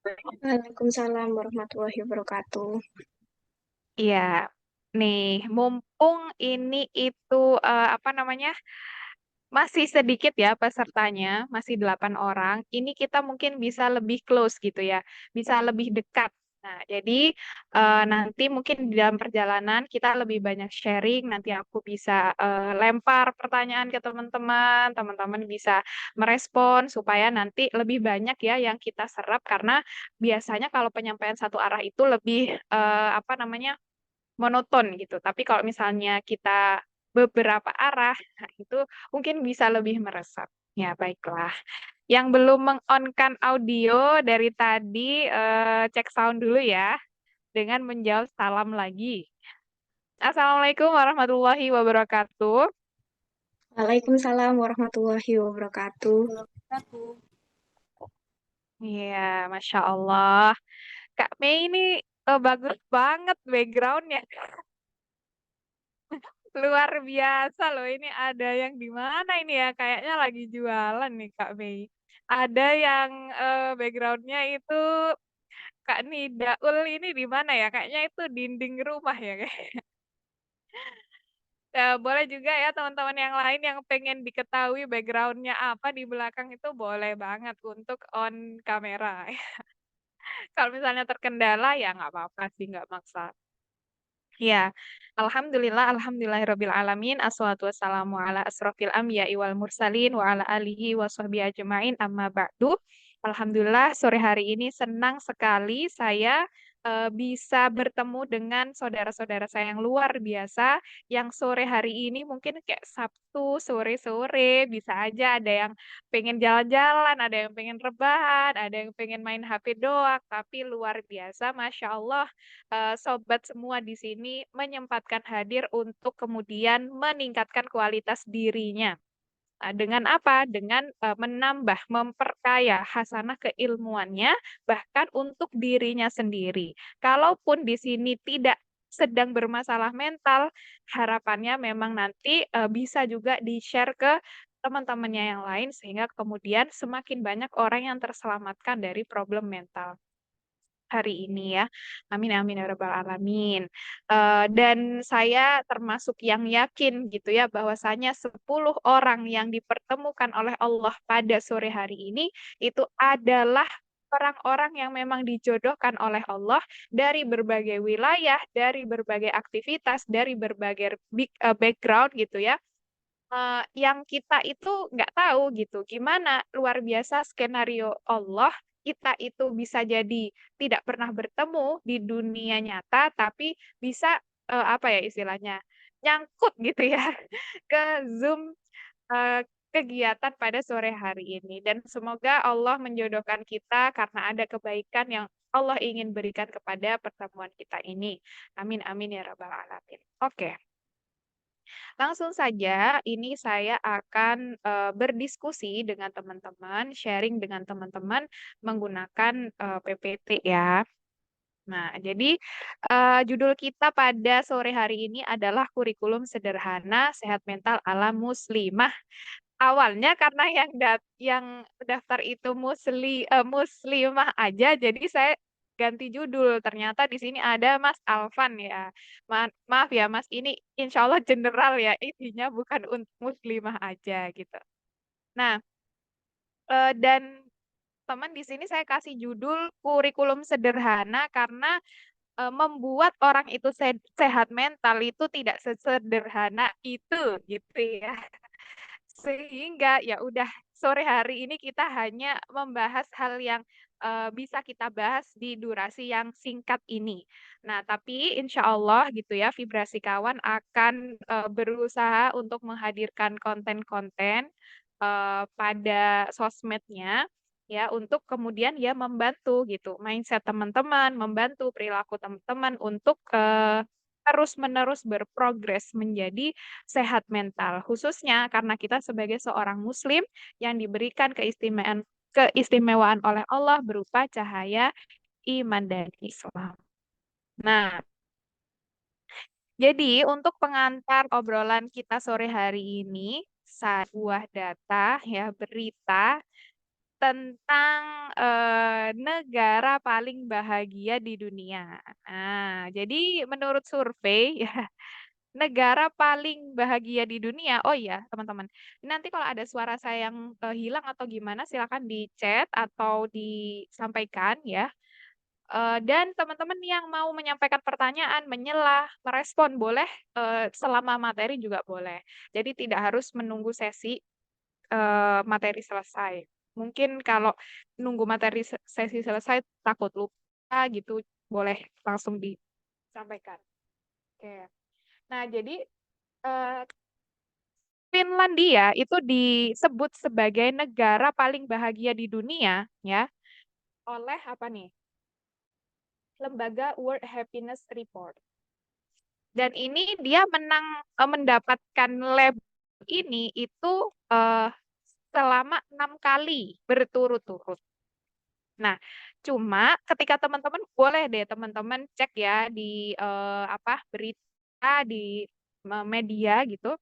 Waalaikumsalam warahmatullahi wabarakatuh. Iya, nih mumpung ini itu apa namanya masih sedikit ya pesertanya, masih 8 orang. Ini kita mungkin bisa lebih close gitu ya, bisa lebih dekat. Nah, jadi nanti mungkin di dalam perjalanan kita lebih banyak sharing. Nanti aku bisa lempar pertanyaan ke teman-teman, teman-teman bisa merespon supaya nanti lebih banyak ya yang kita serap karena biasanya kalau penyampaian satu arah itu lebih apa namanya monoton gitu. Tapi kalau misalnya kita beberapa arah, nah itu mungkin bisa lebih meresap. Ya, baiklah. Yang belum meng-on-kan audio dari tadi, cek sound dulu ya, dengan menjawab salam lagi. Assalamualaikum warahmatullahi wabarakatuh. Waalaikumsalam warahmatullahi wabarakatuh. Iya, Masya Allah. Kak Mei ini bagus banget backgroundnya. Luar biasa loh, ini ada yang di mana ini ya? Kayaknya lagi jualan nih Kak Mei. Ada yang backgroundnya itu Kak Nidaul ini di mana ya? Kayaknya itu dinding rumah ya kayak. Boleh juga ya teman-teman yang lain yang pengen diketahui backgroundnya apa di belakang itu boleh banget untuk on kamera. Kalau misalnya terkendala ya nggak apa-apa sih, nggak maksa. Ya, Alhamdulillahirabbil alamin, assalatu wassalamu ala asrofil anbiya'i wal mursalin wa ala alihi wa sahbihi ajmain amma ba'du. Alhamdulillah sore hari ini senang sekali saya bisa bertemu dengan saudara-saudara saya yang luar biasa yang sore hari ini mungkin kayak Sabtu sore-sore bisa aja ada yang pengen jalan-jalan, ada yang pengen rebahan, ada yang pengen main HP doang, tapi luar biasa, Masya Allah sobat semua di sini menyempatkan hadir untuk kemudian meningkatkan kualitas dirinya. Dengan apa? Dengan menambah, memperkaya hasanah keilmuannya, bahkan untuk dirinya sendiri. Kalaupun di sini tidak sedang bermasalah mental, harapannya memang nanti bisa juga di-share ke teman-temannya yang lain, sehingga kemudian semakin banyak orang yang terselamatkan dari problem mental hari ini ya. Amin amin ya rabbal alamin. Dan saya termasuk yang yakin gitu ya bahwasanya 10 orang yang dipertemukan oleh Allah pada sore hari ini itu adalah orang-orang yang memang dijodohkan oleh Allah dari berbagai wilayah, dari berbagai aktivitas, dari berbagai background gitu ya, yang kita itu nggak tahu gitu gimana luar biasa skenario Allah, kita itu bisa jadi tidak pernah bertemu di dunia nyata tapi bisa apa ya istilahnya nyangkut gitu ya ke Zoom kegiatan pada sore hari ini, dan semoga Allah menjodohkan kita karena ada kebaikan yang Allah ingin berikan kepada pertemuan kita ini. Amin amin ya rabbal alamin. Oke. Langsung saja, ini saya akan berdiskusi dengan teman-teman, sharing dengan teman-teman menggunakan PPT ya. Nah, jadi judul kita pada sore hari ini adalah kurikulum sederhana sehat mental ala muslimah. Awalnya karena yang daftar itu muslimah aja, jadi saya ganti judul. Ternyata di sini ada Mas Alvan ya. Maaf ya Mas, ini insya Allah general ya, intinya bukan untuk muslimah aja gitu. Nah, dan teman di sini saya kasih judul kurikulum sederhana karena membuat orang itu sehat mental itu tidak sesederhana itu gitu ya. Sehingga ya udah sore hari ini kita hanya membahas hal yang bisa kita bahas di durasi yang singkat ini. Nah, tapi insya Allah gitu ya, Vibrasi Kawan akan berusaha untuk menghadirkan konten-konten pada sosmednya ya untuk kemudian ya membantu gitu mindset teman-teman, membantu perilaku teman-teman untuk terus-menerus berprogres menjadi sehat mental, khususnya karena kita sebagai seorang muslim yang diberikan keistimewaan oleh Allah berupa cahaya iman dan Islam. Nah, jadi untuk pengantar obrolan kita sore hari ini, sebuah data ya berita tentang negara paling bahagia di dunia. Nah, jadi menurut survei ya, negara paling bahagia di dunia. Oh iya, teman-teman. Nanti kalau ada suara saya yang hilang atau gimana, silakan di chat atau disampaikan ya. Dan teman-teman yang mau menyampaikan pertanyaan, menyelah, merespon boleh selama materi juga boleh. Jadi tidak harus menunggu sesi materi selesai. Mungkin kalau nunggu materi sesi selesai takut lupa gitu, boleh langsung disampaikan. Oke. Nah, jadi eh, Finlandia itu disebut sebagai negara paling bahagia di dunia ya oleh apa nih? Lembaga World Happiness Report. Dan ini dia mendapatkan label ini itu eh, selama 6 kali berturut-turut. Nah, cuma ketika teman-teman boleh deh teman-teman cek ya di apa berita di media gitu.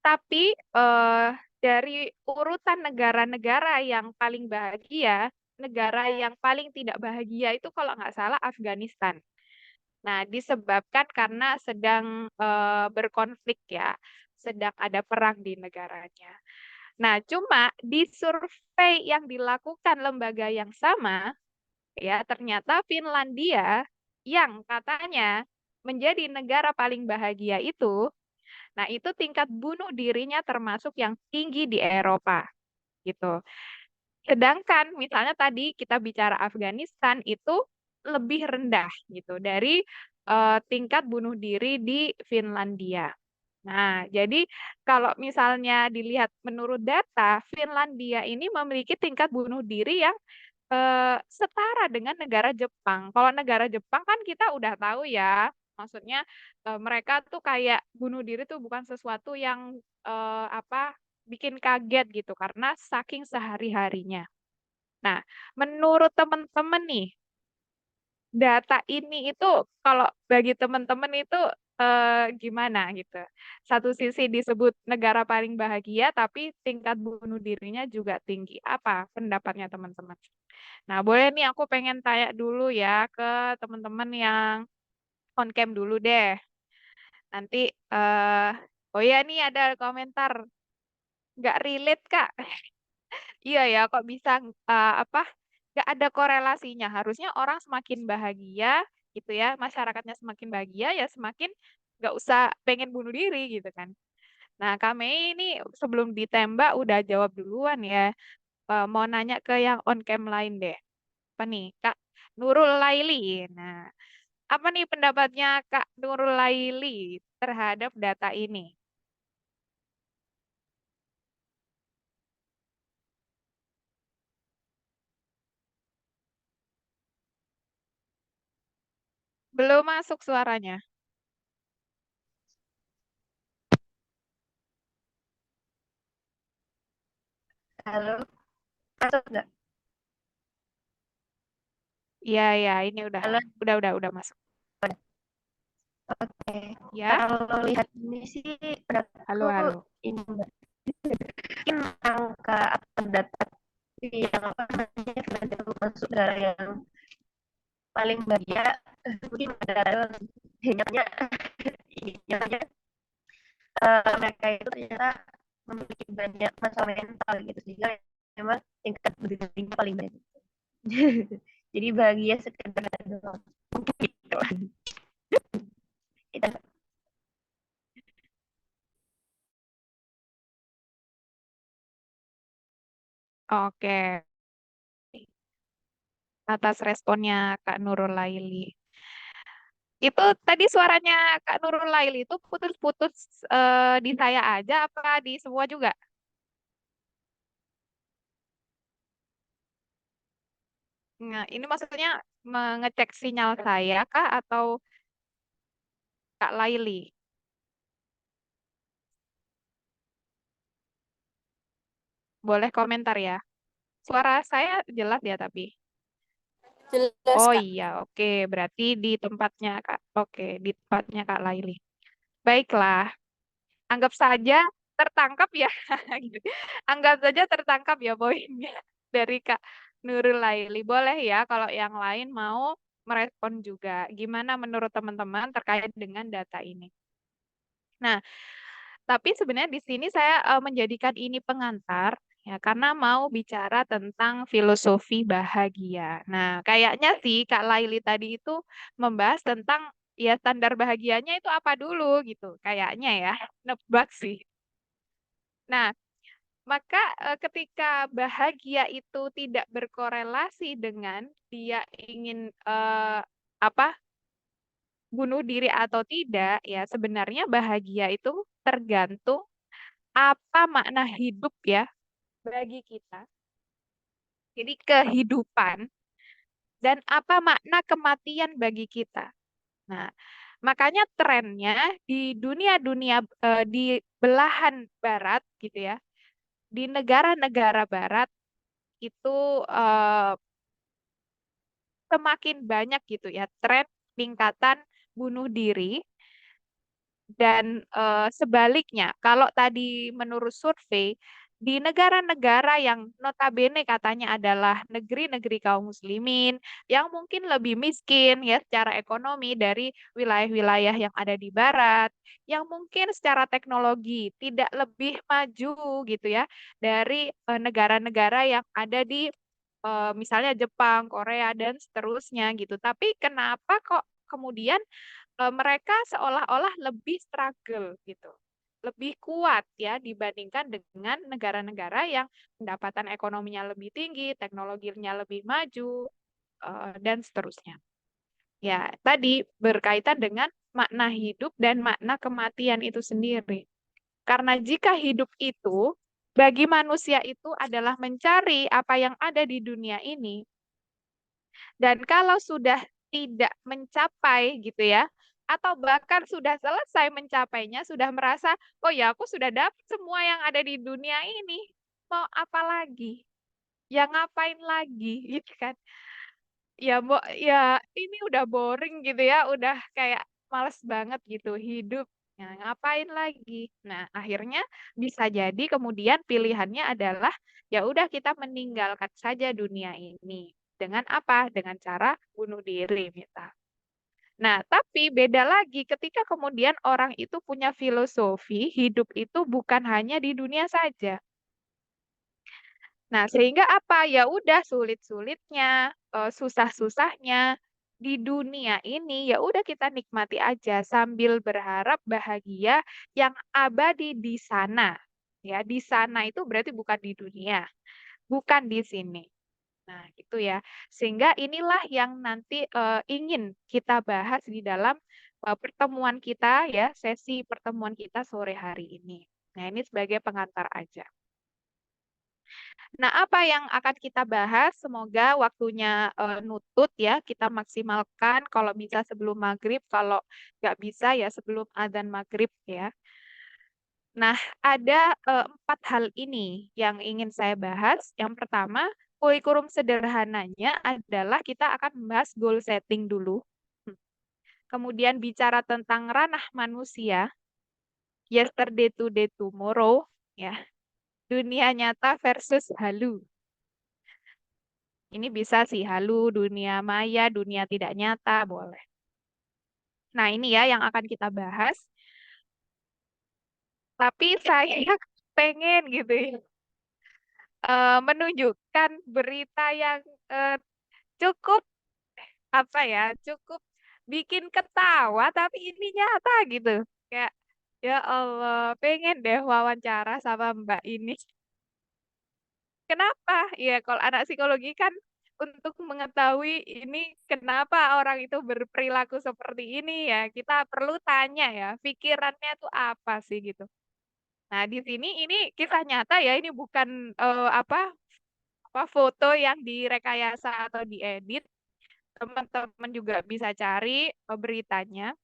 Tapi dari urutan negara-negara yang paling bahagia, negara yang paling tidak bahagia itu kalau nggak salah Afghanistan. Nah, disebabkan karena sedang berkonflik ya, sedang ada perang di negaranya. Nah, cuma di survei yang dilakukan lembaga yang sama, ya ternyata Finlandia yang katanya menjadi negara paling bahagia itu, nah itu tingkat bunuh dirinya termasuk yang tinggi di Eropa, gitu. Sedangkan misalnya tadi kita bicara Afghanistan itu lebih rendah gitu dari tingkat bunuh diri di Finlandia. Nah, jadi kalau misalnya dilihat menurut data, Finlandia ini memiliki tingkat bunuh diri yang setara dengan negara Jepang. Kalau negara Jepang kan kita udah tahu ya, maksudnya mereka tuh kayak bunuh diri tuh bukan sesuatu yang apa bikin kaget gitu karena saking sehari-harinya. Nah, menurut teman-teman nih, data ini itu kalau bagi teman-teman itu gimana gitu. Satu sisi disebut negara paling bahagia, tapi tingkat bunuh dirinya juga tinggi. Apa pendapatnya teman-teman? Nah, boleh nih aku pengen tanya dulu ya ke teman-teman yang on cam dulu deh. Nanti, oh ya nih ada komentar, nggak relate Kak. Iya ya, kok bisa apa? Nggak ada korelasinya. Harusnya orang semakin bahagia, gitu ya, masyarakatnya semakin bahagia ya semakin nggak usah pengen bunuh diri gitu kan. Nah, kami ini sebelum ditembak udah jawab duluan ya. Mau nanya ke yang on cam lain deh. Apa nih, Kak Nurul Laili? Nah, apa nih pendapatnya Kak Nurul Laili terhadap data ini? Belum masuk suaranya. Halo, masuk nggak? Iya, ya, ini Halo, udah masuk. oke. Ya, Kalau lihat ini sih halo, pendapatku halo. ini Mbak. Mungkin angka atau data yang apa namanya Finlandia masuk negara yang paling bahagia, mungkin ada banyaknya intinya mereka itu ternyata memiliki banyak masalah mental gitu sehingga memang tingkat bunuh dirinya paling banyak. Jadi bahagia sekedar doang. Gitu. Itu. Oke, atas responnya Kak Nurul Laili. Itu tadi suaranya Kak Nurul Laili itu putus-putus di saya aja apa di semua juga? Nah, ini maksudnya mengecek sinyal saya kah atau Kak Laili? Boleh komentar ya. Suara saya jelas ya tapi. Jelas, Oh Kak. iya, oke. Berarti di tempatnya Kak. Oke, di tempatnya Kak Laili. Baiklah, anggap saja tertangkap ya. Gitu. Anggap saja tertangkap ya poinnya dari Kak. Nurul Laili. Boleh ya kalau yang lain mau merespon juga. Gimana menurut teman-teman terkait dengan data ini? Nah, tapi sebenarnya di sini saya menjadikan ini pengantar ya karena mau bicara tentang filosofi bahagia. Nah, kayaknya sih Kak Laili tadi itu membahas tentang ya standar bahagianya itu apa dulu gitu. Kayaknya ya, nebak sih. Nah, maka ketika bahagia itu tidak berkorelasi dengan dia ingin apa bunuh diri atau tidak, ya sebenarnya bahagia itu tergantung apa makna hidup ya bagi kita. Jadi kehidupan dan apa makna kematian bagi kita. Nah, makanya trennya di dunia-dunia di belahan barat gitu ya, di negara-negara barat itu semakin banyak gitu ya tren peningkatan bunuh diri dan sebaliknya kalau tadi menurut survei di negara-negara yang notabene katanya adalah negeri-negeri kaum muslimin yang mungkin lebih miskin ya secara ekonomi dari wilayah-wilayah yang ada di barat yang mungkin secara teknologi tidak lebih maju gitu ya dari negara-negara yang ada di misalnya Jepang, Korea dan seterusnya gitu. Tapi kenapa kok kemudian mereka seolah-olah lebih struggle gitu, lebih kuat ya dibandingkan dengan negara-negara yang pendapatan ekonominya lebih tinggi, teknologinya lebih maju, dan seterusnya. Ya, tadi berkaitan dengan makna hidup dan makna kematian itu sendiri. Karena jika hidup itu bagi manusia itu adalah mencari apa yang ada di dunia ini, dan kalau sudah tidak mencapai gitu ya, atau bahkan sudah selesai mencapainya, sudah merasa, oh ya aku sudah dapat semua yang ada di dunia ini, mau apa lagi? Ya ngapain lagi gitu kan? Ya ya ini udah boring gitu ya, udah kayak males banget gitu hidup. Nah, ngapain lagi? Nah, akhirnya bisa jadi kemudian pilihannya adalah ya udah kita meninggalkan saja dunia ini. Dengan apa? Dengan cara bunuh diri misal. Nah, tapi beda lagi ketika kemudian orang itu punya filosofi hidup itu bukan hanya di dunia saja. Nah, sehingga apa? Ya udah sulit-sulitnya, susah-susahnya di dunia ini ya udah kita nikmati aja sambil berharap bahagia yang abadi di sana. Ya, di sana itu berarti bukan di dunia, bukan di sini. Nah, gitu ya. Sehingga inilah yang nanti ingin kita bahas di dalam pertemuan kita ya, sesi pertemuan kita sore hari ini. Nah, ini sebagai pengantar aja. Nah, apa yang akan kita bahas? Semoga waktunya nutut ya, kita maksimalkan kalau bisa sebelum maghrib, kalau nggak bisa ya sebelum adzan maghrib ya. Nah, ada 4 hal ini yang ingin saya bahas. Yang pertama, kurikulum sederhananya adalah kita akan membahas goal setting dulu. Kemudian bicara tentang ranah manusia, yesterday, today, tomorrow, ya. Dunia nyata versus halu. Ini bisa sih halu, dunia maya, dunia tidak nyata, boleh. Nah, ini ya yang akan kita bahas. Tapi saya pengen gitu ya, menunjukkan berita yang cukup apa ya, cukup bikin ketawa, tapi ini nyata gitu. Kayak, ya Allah, pengen deh wawancara sama Mbak ini. Kenapa? Ya, kalau anak psikologi kan untuk mengetahui ini kenapa orang itu berperilaku seperti ini ya, kita perlu tanya ya, pikirannya tuh apa sih gitu. Nah, di sini ini kisah nyata ya, ini bukan apa foto yang direkayasa atau diedit. Teman-teman juga bisa cari beritanya.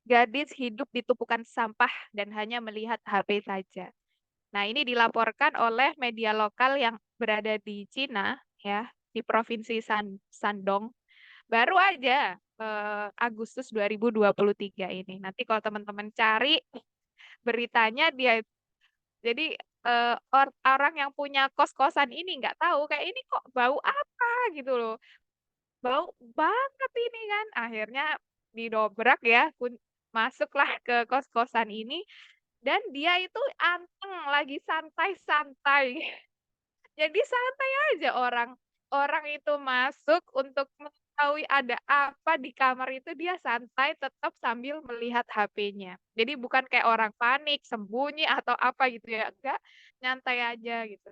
Gadis hidup di tumpukan sampah dan hanya melihat HP saja. Nah, ini dilaporkan oleh media lokal yang berada di Cina, ya, di Provinsi Shandong. Baru aja Agustus 2023 ini. Nanti kalau teman-teman cari beritanya dia, jadi orang yang punya kos-kosan ini nggak tahu kayak ini kok bau apa gitu loh. Bau banget ini kan. Akhirnya didobrak ya, masuklah ke kos-kosan ini dan dia itu anteng lagi santai-santai. Jadi santai aja orang orang itu masuk untuk mengetahui ada apa di kamar itu dia santai tetap sambil melihat HP-nya. Jadi bukan kayak orang panik, sembunyi atau apa gitu ya. Enggak, nyantai aja gitu.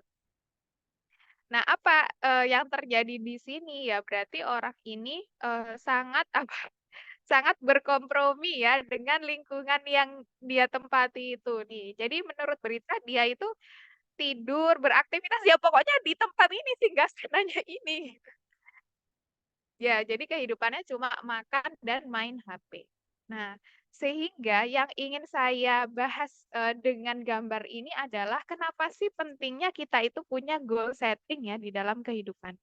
Nah, apa yang terjadi di sini ya berarti orang ini sangat apa sangat berkompromi ya dengan lingkungan yang dia tempati itu nih. Jadi menurut berita dia itu tidur, beraktivitas, ya pokoknya di tempat ini singgasananya ini. Ya, jadi kehidupannya cuma makan dan main HP. Nah, sehingga yang ingin saya bahas dengan gambar ini adalah kenapa sih pentingnya kita itu punya goal setting ya di dalam kehidupan.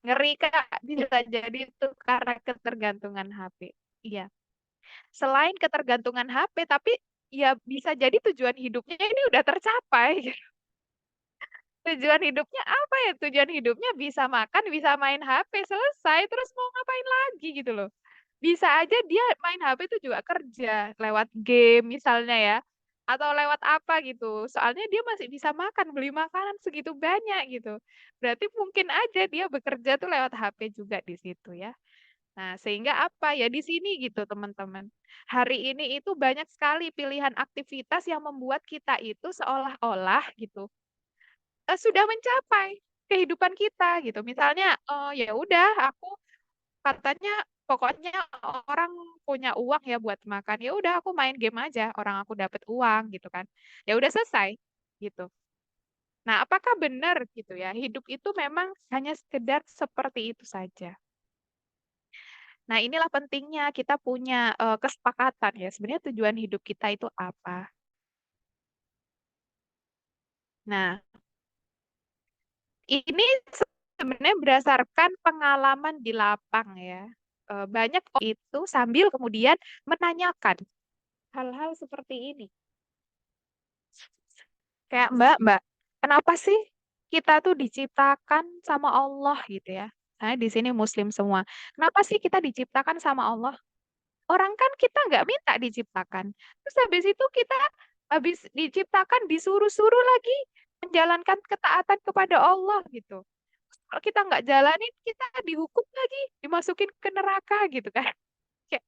Ngeri Kak, bisa jadi itu karena ketergantungan HP. Iya. Selain ketergantungan HP, tapi ya bisa jadi tujuan hidupnya ini udah tercapai. Tujuan hidupnya apa ya? Tujuan hidupnya bisa makan, bisa main HP, selesai. Terus mau ngapain lagi gitu loh. Bisa aja dia main HP itu juga kerja, lewat game misalnya ya. Atau lewat apa gitu. Soalnya dia masih bisa makan, beli makanan segitu banyak gitu. Berarti mungkin aja dia bekerja tuh lewat HP juga di situ ya. Nah, sehingga apa ya di sini gitu teman-teman. Hari ini itu banyak sekali pilihan aktivitas yang membuat kita itu seolah-olah gitu sudah mencapai kehidupan kita gitu. Misalnya, ya udah aku katanya pokoknya orang punya uang ya buat makan, ya udah aku main game aja, orang aku dapat uang gitu kan. Ya udah selesai gitu. Nah, apakah benar gitu ya, hidup itu memang hanya sekedar seperti itu saja? Nah, inilah pentingnya kita punya kesepakatan ya, sebenarnya tujuan hidup kita itu apa. Nah, ini sebenarnya berdasarkan pengalaman di lapang ya. Banyak itu sambil kemudian menanyakan hal-hal seperti ini. Kayak Mbak, kenapa sih kita tuh diciptakan sama Allah gitu ya? Nah, di sini Muslim semua. Kenapa sih kita diciptakan sama Allah? Orang kan kita nggak minta diciptakan. Terus habis itu kita habis diciptakan disuruh-suruh lagi menjalankan ketaatan kepada Allah gitu. Kalau kita nggak jalanin, kita dihukum lagi, dimasukin ke neraka gitu kan. Kayak,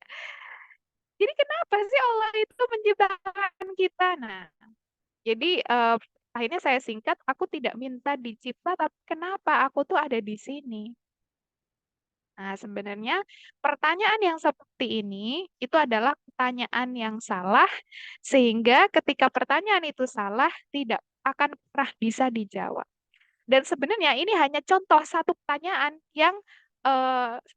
jadi kenapa sih Allah itu menciptakan kita? Nah, jadi akhirnya saya singkat, aku tidak minta dicipta, tapi kenapa aku tuh ada di sini? Nah, sebenarnya pertanyaan yang seperti ini itu adalah pertanyaan yang salah, sehingga ketika pertanyaan itu salah, tidak akan pernah bisa dijawab. Dan sebenarnya ini hanya contoh satu pertanyaan yang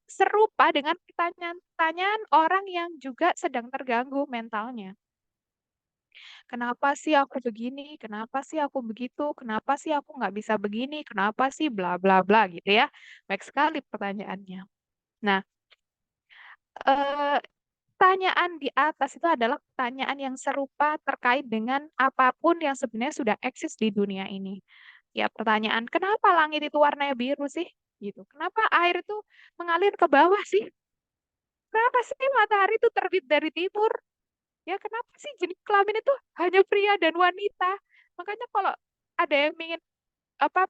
serupa dengan pertanyaan-pertanyaan orang yang juga sedang terganggu mentalnya. Kenapa sih aku begini? Kenapa sih aku begitu? Kenapa sih aku nggak bisa begini? Kenapa sih bla bla bla gitu ya? Baik sekali pertanyaannya. Nah, eh, pertanyaan di atas itu adalah pertanyaan yang serupa terkait dengan apapun yang sebenarnya sudah eksis di dunia ini. Ya, pertanyaan, kenapa langit itu warnanya biru sih? Gitu. Kenapa air itu mengalir ke bawah sih? Kenapa sih matahari itu terbit dari timur? Ya, kenapa sih jenis kelamin itu hanya pria dan wanita? Makanya kalau ada yang ingin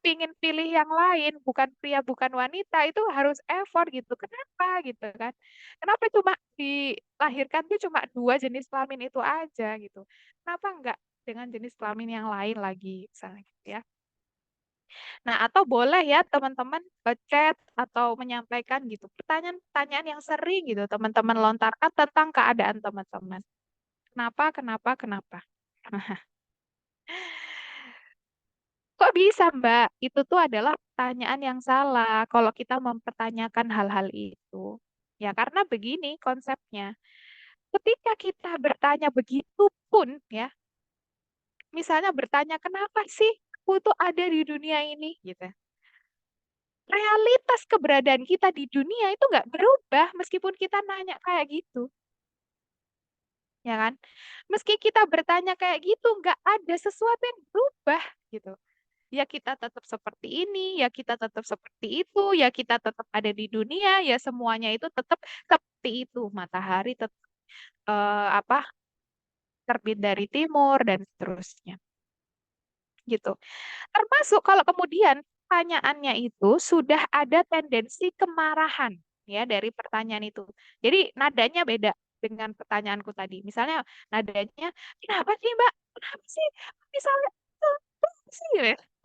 pingin pilih yang lain, bukan pria, bukan wanita, itu harus effort gitu. Kenapa gitu kan? Kenapa cuma dilahirkan tuh cuma dua jenis kelamin itu aja gitu? Kenapa enggak dengan jenis kelamin yang lain lagi, misalnya gitu ya? Nah, atau boleh ya teman-teman chat atau menyampaikan gitu pertanyaan-pertanyaan yang sering gitu teman-teman lontarkan tentang keadaan teman-teman. Kenapa, kenapa, kenapa? Kok bisa, Mbak? Itu tuh adalah pertanyaan yang salah kalau kita mempertanyakan hal-hal itu. Ya, karena begini konsepnya. Ketika kita bertanya begitu pun ya, misalnya bertanya kenapa sih aku tuh ada di dunia ini gitu. Realitas keberadaan kita di dunia itu nggak berubah meskipun kita nanya kayak gitu. ya kan? Meski kita bertanya kayak gitu, nggak ada sesuatu yang berubah gitu. Ya kita tetap seperti ini, ya kita tetap seperti itu, ya kita tetap ada di dunia, ya semuanya itu tetap seperti itu. Matahari tetap apa terbit dari timur dan seterusnya gitu. Termasuk kalau kemudian pertanyaannya itu sudah ada tendensi kemarahan ya dari pertanyaan itu. Jadi nadanya beda dengan pertanyaanku tadi. Misalnya nadanya, kenapa sih Mbak? Kenapa sih? Misalnya "Kenapa sih?"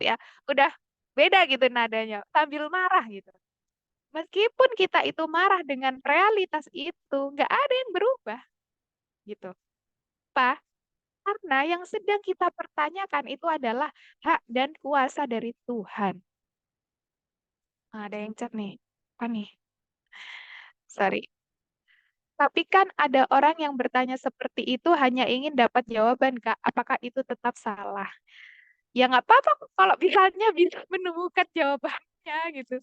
ya, udah beda gitu nadanya, sambil marah gitu. Meskipun kita itu marah dengan realitas itu, nggak ada yang berubah gitu. Apa? Karena yang sedang kita pertanyakan itu adalah hak dan kuasa dari Tuhan. Nah, ada yang chat nih. Apa nih? Sorry. Tapi kan ada orang yang bertanya seperti itu hanya ingin dapat jawaban, Kak. Apakah itu tetap salah? Ya nggak apa-apa kok kalau misalnya bisa menemukan jawabannya gitu.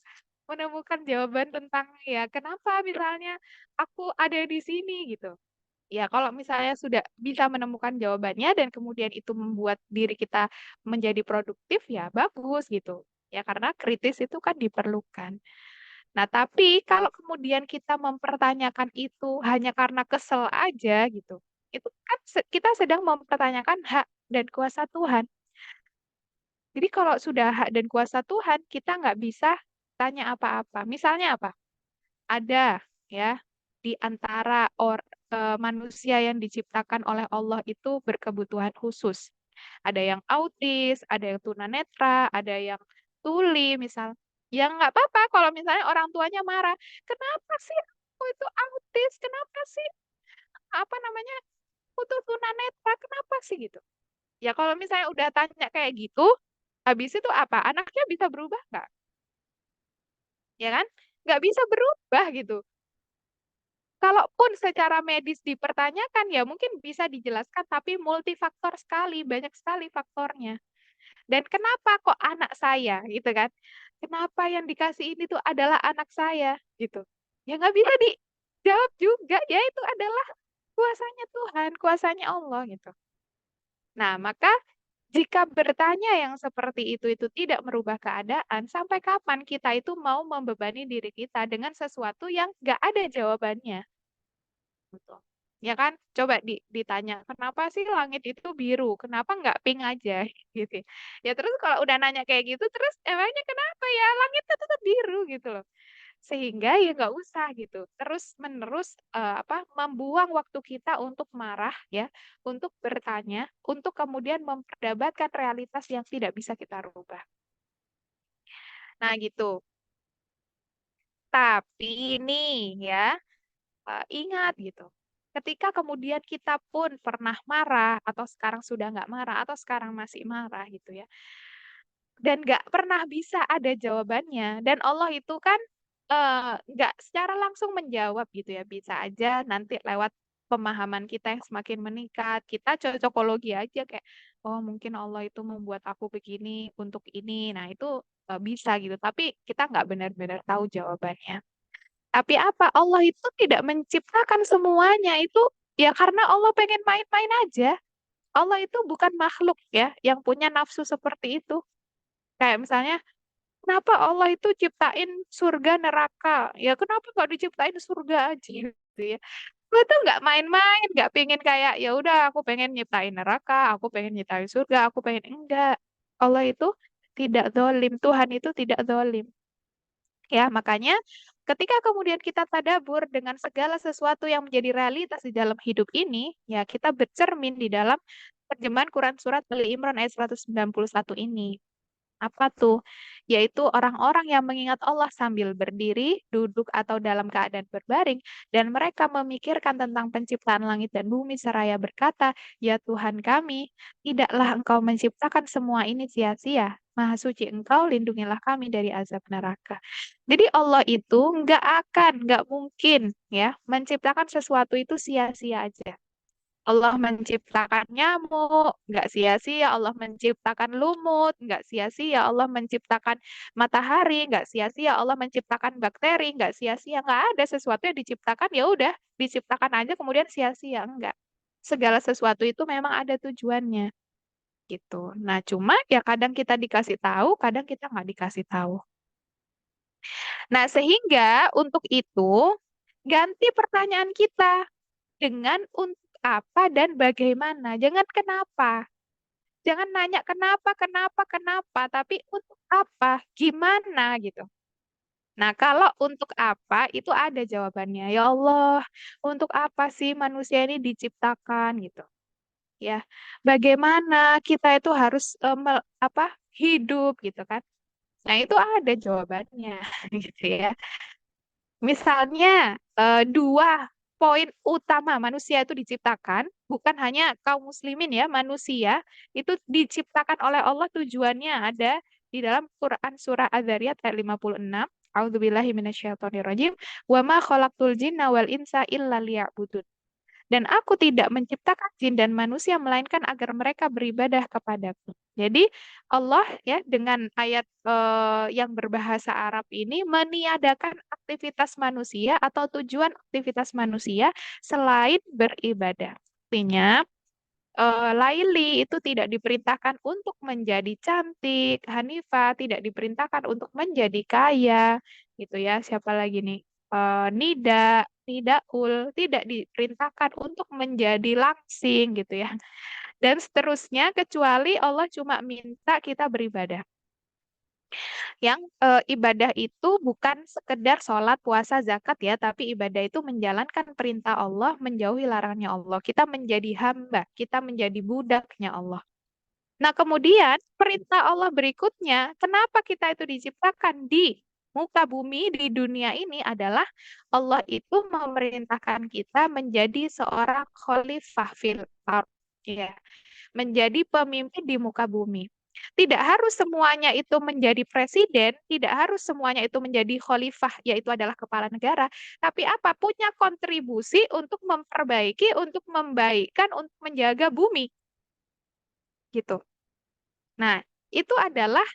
Menemukan jawaban tentang ya kenapa misalnya aku ada di sini gitu. Ya, kalau misalnya sudah bisa menemukan jawabannya dan kemudian itu membuat diri kita menjadi produktif, ya bagus gitu. Ya, karena kritis itu kan diperlukan. Nah, tapi kalau kemudian kita mempertanyakan itu hanya karena kesel aja gitu, itu kan kita sedang mempertanyakan hak dan kuasa Tuhan. Jadi kalau sudah hak dan kuasa Tuhan, kita nggak bisa tanya apa-apa. Misalnya apa? Ada ya di antara manusia yang diciptakan oleh Allah itu berkebutuhan khusus. Ada yang autis, ada yang tunanetra, ada yang tuli misal. Yang nggak apa-apa kalau misalnya orang tuanya marah. Kenapa sih aku itu autis? Kenapa sih apa namanya aku tuh tunanetra? Kenapa sih gitu? Ya kalau misalnya udah tanya kayak gitu, habis itu apa? Anaknya bisa berubah nggak? Ya kan? Nggak bisa berubah gitu. Kalaupun secara medis dipertanyakan ya mungkin bisa dijelaskan, tapi multifaktor sekali, banyak sekali faktornya. Dan kenapa kok anak saya gitu kan? Kenapa yang dikasih ini tuh adalah anak saya gitu? Ya nggak bisa dijawab juga, ya itu adalah kuasanya Tuhan, kuasanya Allah gitu. Nah, maka jika bertanya yang seperti itu tidak merubah keadaan, sampai kapan kita itu mau membebani diri kita dengan sesuatu yang nggak ada jawabannya? Betul. Ya kan? Coba ditanya, kenapa sih langit itu biru? Kenapa nggak pink aja? Gitu. Ya terus kalau udah nanya kayak gitu, terus emangnya kenapa ya langitnya tetap biru gitu loh. Sehingga ya nggak usah gitu. Terus menerus membuang waktu kita untuk marah ya, untuk bertanya, untuk kemudian memperdebatkan realitas yang tidak bisa kita rubah. Nah gitu. Tapi ini ya ingat gitu. Ketika kemudian kita pun pernah marah atau sekarang sudah nggak marah atau sekarang masih marah gitu ya, dan nggak pernah bisa ada jawabannya. Dan Allah itu kan nggak secara langsung menjawab gitu ya, bisa aja nanti lewat pemahaman kita yang semakin meningkat, kita cocokologi aja kayak, oh mungkin Allah itu membuat aku begini untuk ini. Nah itu bisa gitu, tapi kita nggak benar-benar tahu jawabannya. Tapi apa? Allah itu tidak menciptakan semuanya itu ya karena Allah pengen main-main aja. Allah itu bukan makhluk ya yang punya nafsu seperti itu. Kayak misalnya, kenapa Allah itu ciptain surga neraka? Ya kenapa nggak diciptain surga aja gitu ya? Gue tuh nggak main-main, nggak pengen kayak ya udah aku pengen nyiptain neraka, aku pengen nyiptain surga, aku pengen enggak. Allah itu tidak zalim, Tuhan itu tidak zalim. Ya, makanya ketika kemudian kita tadabur dengan segala sesuatu yang menjadi realitas di dalam hidup ini, ya kita bercermin di dalam terjemahan Quran Surat Ali Imran ayat 191 ini. Apa tuh? Yaitu orang-orang yang mengingat Allah sambil berdiri, duduk, atau dalam keadaan berbaring, dan mereka memikirkan tentang penciptaan langit dan bumi, seraya berkata, "Ya Tuhan kami, tidaklah Engkau menciptakan semua ini sia-sia. Maha suci Engkau, lindungilah kami dari azab neraka." Jadi Allah itu nggak mungkin ya menciptakan sesuatu itu sia-sia aja. Allah menciptakan nyamuk, nggak sia-sia. Allah menciptakan lumut, nggak sia-sia. Allah menciptakan matahari, nggak sia-sia. Allah menciptakan bakteri, nggak sia-sia. Nggak ada sesuatu yang diciptakan, ya udah, diciptakan aja kemudian sia-sia. Enggak. segala sesuatu itu memang ada tujuannya gitu. Nah, cuma ya kadang kita dikasih tahu, kadang kita nggak dikasih tahu. Nah, sehingga untuk itu ganti pertanyaan kita dengan untuk apa dan bagaimana. Jangan kenapa. Jangan nanya kenapa, tapi untuk apa, gimana gitu. Nah, kalau untuk apa itu ada jawabannya. Ya Allah, untuk apa sih manusia ini diciptakan gitu. Ya, bagaimana kita itu harus hidup gitu kan. Nah, itu ada jawabannya gitu ya. Misalnya, dua poin utama manusia itu diciptakan, bukan hanya kaum muslimin ya, manusia itu diciptakan oleh Allah, tujuannya ada di dalam Quran surah Az-Zariyat ayat 56. A'udzubillahi minasyaitonirrajim. Wa ma khalaqtul jinna wal insa illa liya'budun. Dan aku tidak menciptakan jin dan manusia melainkan agar mereka beribadah kepadaku. Jadi Allah ya dengan ayat yang berbahasa Arab ini meniadakan aktivitas manusia atau tujuan aktivitas manusia selain beribadah. Artinya Laili itu tidak diperintahkan untuk menjadi cantik, Hanifah tidak diperintahkan untuk menjadi kaya, gitu ya. Siapa lagi nih? Nidaul tidak diperintahkan untuk menjadi langsing, gitu ya. Dan seterusnya, kecuali Allah cuma minta kita beribadah. Yang ibadah itu bukan sekedar sholat, puasa, zakat ya, tapi ibadah itu menjalankan perintah Allah, menjauhi larangannya Allah. Kita menjadi hamba, kita menjadi budaknya Allah. Nah, kemudian perintah Allah berikutnya, kenapa kita itu diciptakan di muka bumi, di dunia ini adalah Allah itu memerintahkan kita menjadi seorang khalifah fil ardh, ya, menjadi pemimpin di muka bumi. Tidak harus semuanya itu menjadi presiden, tidak harus semuanya itu menjadi khalifah, yaitu adalah kepala negara, tapi apa? Punya kontribusi untuk memperbaiki, untuk membaikkan, untuk menjaga bumi. Gitu. Nah, itu adalah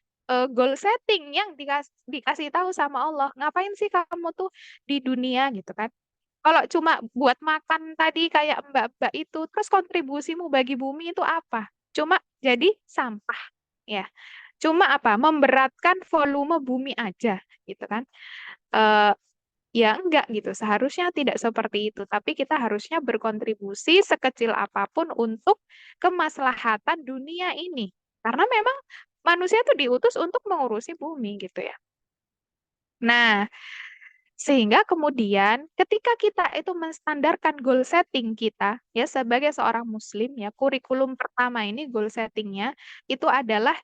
goal setting yang dikasih tahu sama Allah. Ngapain sih kamu tuh di dunia gitu kan? Kalau cuma buat makan tadi kayak mbak-mbak itu, terus kontribusimu bagi bumi itu apa? Cuma jadi sampah, ya. Cuma apa? Memberatkan volume bumi aja, gitu kan? Eh, ya enggak gitu. Seharusnya tidak seperti itu. Tapi kita harusnya berkontribusi sekecil apapun untuk kemaslahatan dunia ini. Karena memang manusia itu diutus untuk mengurusi bumi gitu ya. Nah, sehingga kemudian ketika kita itu menstandarkan goal setting kita ya sebagai seorang muslim ya, kurikulum pertama ini goal settingnya itu adalah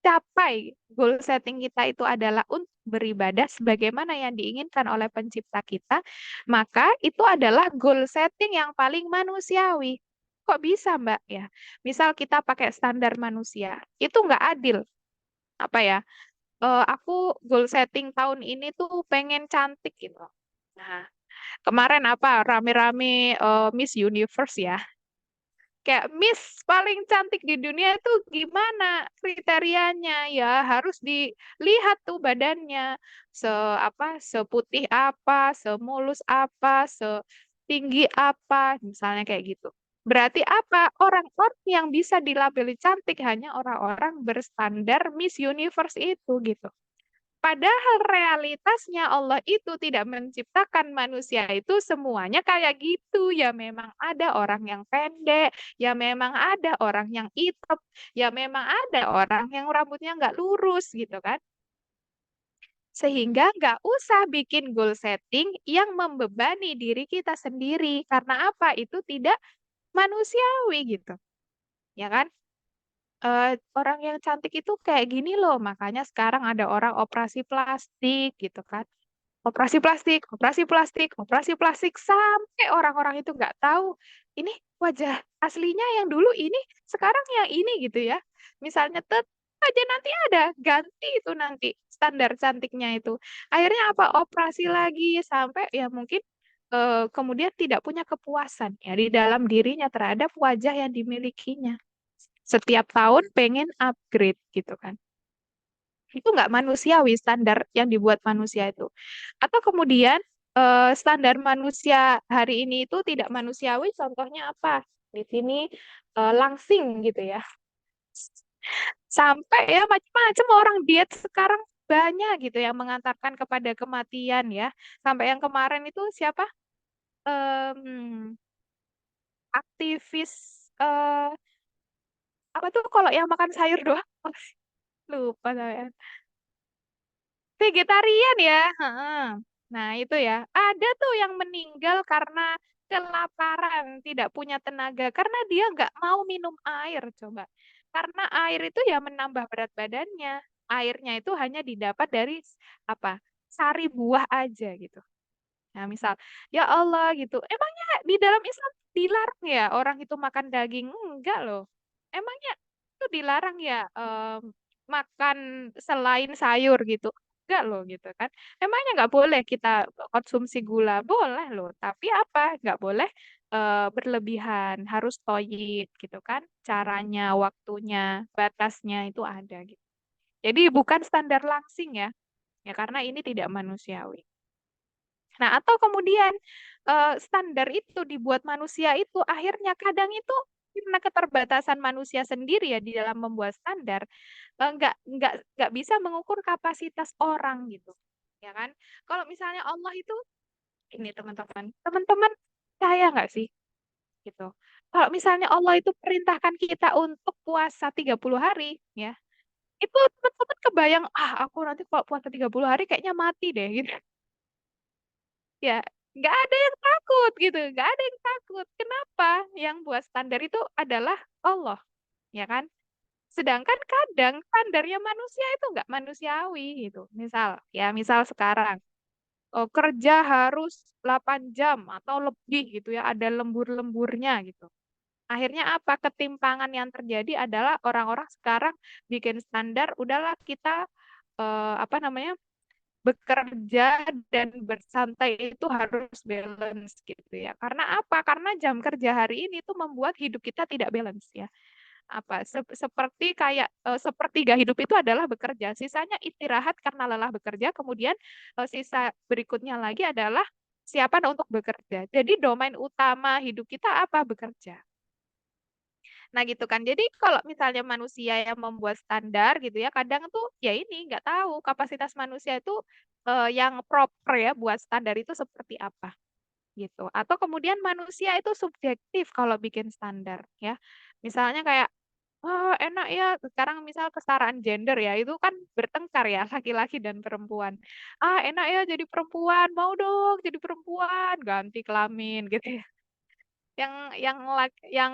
capai goal setting kita itu adalah untuk beribadah sebagaimana yang diinginkan oleh pencipta kita, maka itu adalah goal setting yang paling manusiawi. Kok bisa, Mbak? Ya, misal kita pakai standar manusia, itu nggak adil. Apa ya? Aku goal setting tahun ini tuh pengen cantik gitu. Nah, kemarin apa rame-rame Miss Universe ya. Kayak Miss paling cantik di dunia itu gimana kriterianya ya harus dilihat tuh badannya seputih apa, semulus apa, setinggi apa, misalnya kayak gitu. Berarti apa? Orang-orang yang bisa dilabeli cantik hanya orang-orang berstandar Miss Universe itu gitu. Padahal realitasnya Allah itu tidak menciptakan manusia itu semuanya kayak gitu. Ya memang ada orang yang pendek, ya memang ada orang yang hitam, ya memang ada orang yang rambutnya nggak lurus gitu kan. Sehingga nggak usah bikin goal setting yang membebani diri kita sendiri. Karena apa? Itu tidak manusiawi gitu. Ya kan? Orang yang cantik itu kayak gini loh, makanya sekarang ada orang operasi plastik gitu kan. Operasi plastik, operasi plastik, operasi plastik sampai orang-orang itu nggak tahu ini wajah aslinya yang dulu ini, sekarang yang ini gitu ya. Misalnya tetap aja nanti ada ganti itu nanti standar cantiknya itu. Akhirnya apa? Operasi lagi sampai ya mungkin kemudian tidak punya kepuasan ya di dalam dirinya terhadap wajah yang dimilikinya. Setiap tahun pengen upgrade gitu kan. Itu nggak manusiawi standar yang dibuat manusia itu. Atau kemudian standar manusia hari ini itu tidak manusiawi, contohnya apa? di sini langsing gitu ya. Sampai ya macam-macam orang diet sekarang banyak gitu yang mengantarkan kepada kematian ya. Sampai yang kemarin itu siapa? Em, Aktivis eh apa tuh kalau yang makan sayur doang? Lupa saya. Vegetarian ya. Heeh. Nah, itu ya. Ada tuh yang meninggal karena kelaparan, tidak punya tenaga, karena dia nggak mau minum air, coba. Karena air itu ya menambah berat badannya. Airnya itu hanya didapat dari apa? Sari buah aja gitu. Nah, misal, ya Allah gitu. Emangnya di dalam Islam dilarang ya orang itu makan daging? Enggak loh. Emangnya itu dilarang ya makan selain sayur gitu? Enggak loh gitu kan. Emangnya nggak boleh kita konsumsi gula? Boleh loh. Tapi apa? Nggak boleh berlebihan. Harus toyib gitu kan. Caranya, waktunya, batasnya itu ada gitu. Jadi bukan standar langsing ya. Ya karena ini tidak manusiawi. Nah, atau kemudian standar itu dibuat manusia itu akhirnya kadang itu karena keterbatasan manusia sendiri ya di dalam membuat standar, nggak bisa mengukur kapasitas orang gitu, ya kan? Kalau misalnya Allah itu ini teman-teman percaya nggak sih gitu? Kalau misalnya Allah itu perintahkan kita untuk puasa 30 hari, ya, itu teman-teman kebayang, ah aku nanti kalau puasa 30 hari kayaknya mati deh gitu. Ya, nggak ada yang takut gitu, nggak ada yang takut. Kenapa? Yang buat standar itu adalah Allah, ya kan? Sedangkan kadang standarnya manusia itu nggak manusiawi gitu. Misal sekarang kerja harus 8 jam atau lebih gitu ya, ada lembur-lemburnya gitu. Akhirnya apa? Ketimpangan yang terjadi adalah orang-orang sekarang bikin standar, udahlah kita apa namanya? Bekerja dan bersantai itu harus balance gitu ya. Karena apa? Karena jam kerja hari ini tuh membuat hidup kita tidak balance ya. Seperti kayak sepertiga hidup itu adalah bekerja, sisanya istirahat karena lelah bekerja, kemudian sisa berikutnya lagi adalah siapan untuk bekerja. Jadi domain utama hidup kita apa? Bekerja. Nah gitu kan. Jadi kalau misalnya manusia yang membuat standar gitu ya, kadang tuh ya ini nggak tahu kapasitas manusia itu yang proper ya buat standar itu seperti apa gitu. Atau kemudian manusia itu subjektif kalau bikin standar ya. Misalnya kayak oh, enak ya sekarang misal kesetaraan gender ya itu kan bertengkar ya laki-laki dan perempuan. Ah enak ya jadi perempuan, mau dong jadi perempuan, ganti kelamin gitu ya. Yang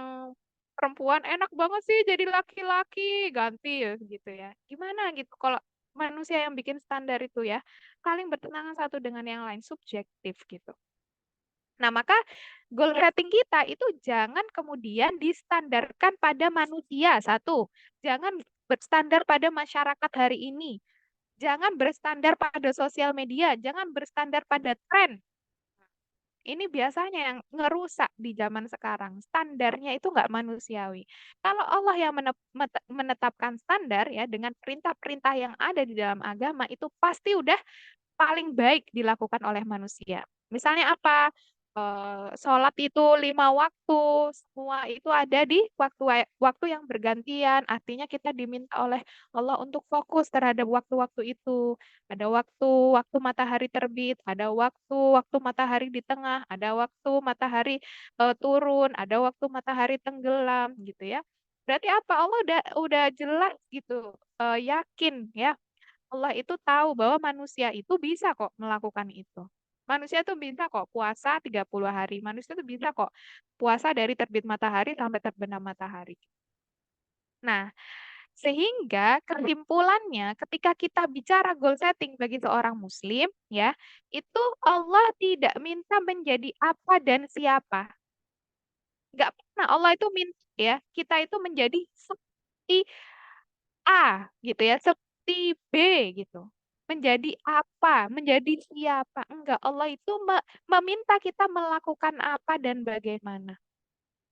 perempuan enak banget sih jadi laki-laki ganti ya gitu ya gimana gitu kalau manusia yang bikin standar itu ya saling bertentangan satu dengan yang lain subjektif gitu. Nah maka goal setting kita itu jangan kemudian distandarkan pada manusia satu, jangan berstandar pada masyarakat hari ini, jangan berstandar pada sosial media, jangan berstandar pada tren. Ini biasanya yang ngerusak di zaman sekarang. Standarnya itu nggak manusiawi. Kalau Allah yang menetapkan standar ya dengan perintah-perintah yang ada di dalam agama itu pasti udah paling baik dilakukan oleh manusia. Misalnya apa? Sholat itu 5 waktu, semua itu ada di waktu yang bergantian. Artinya kita diminta oleh Allah untuk fokus terhadap waktu-waktu itu. Ada waktu matahari terbit, ada waktu matahari di tengah, ada waktu matahari turun, ada waktu matahari tenggelam, gitu ya. Berarti apa? Allah udah jelas gitu, yakin ya Allah itu tahu bahwa manusia itu bisa kok melakukan itu. Manusia itu bisa kok puasa 30 hari. Manusia itu bisa kok puasa dari terbit matahari sampai terbenam matahari. Nah, sehingga kesimpulannya ketika kita bicara goal setting bagi seorang muslim ya, itu Allah tidak minta menjadi apa dan siapa. Nggak pernah Allah itu minta ya, kita itu menjadi seperti A gitu ya, seperti B gitu. Menjadi apa, menjadi siapa. Enggak, Allah itu meminta kita melakukan apa dan bagaimana.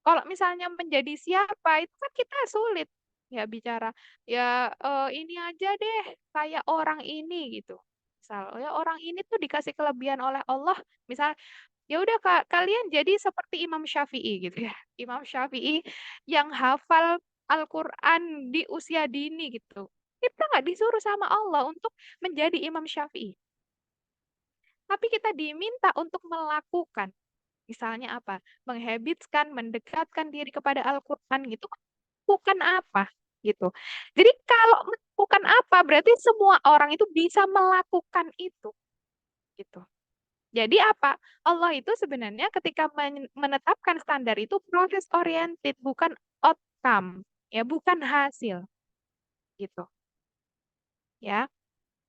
Kalau misalnya menjadi siapa, itu kan kita sulit ya bicara. Ya ini aja deh, kayak orang ini gitu. Misal, ya orang ini tuh dikasih kelebihan oleh Allah. Misal Ya udah Kak, kalian jadi seperti Imam Syafi'i gitu ya. Imam Syafi'i yang hafal Al-Quran di usia dini gitu. Kita nggak disuruh sama Allah untuk menjadi Imam Syafi'i. Tapi kita diminta untuk melakukan. Misalnya apa? Menghabitskan, mendekatkan diri kepada Al-Quran gitu. Bukan apa gitu. Jadi kalau melakukan apa berarti semua orang itu bisa melakukan itu gitu. Jadi apa? Allah itu sebenarnya ketika menetapkan standar itu proses oriented, bukan outcome, ya, bukan hasil, gitu, ya.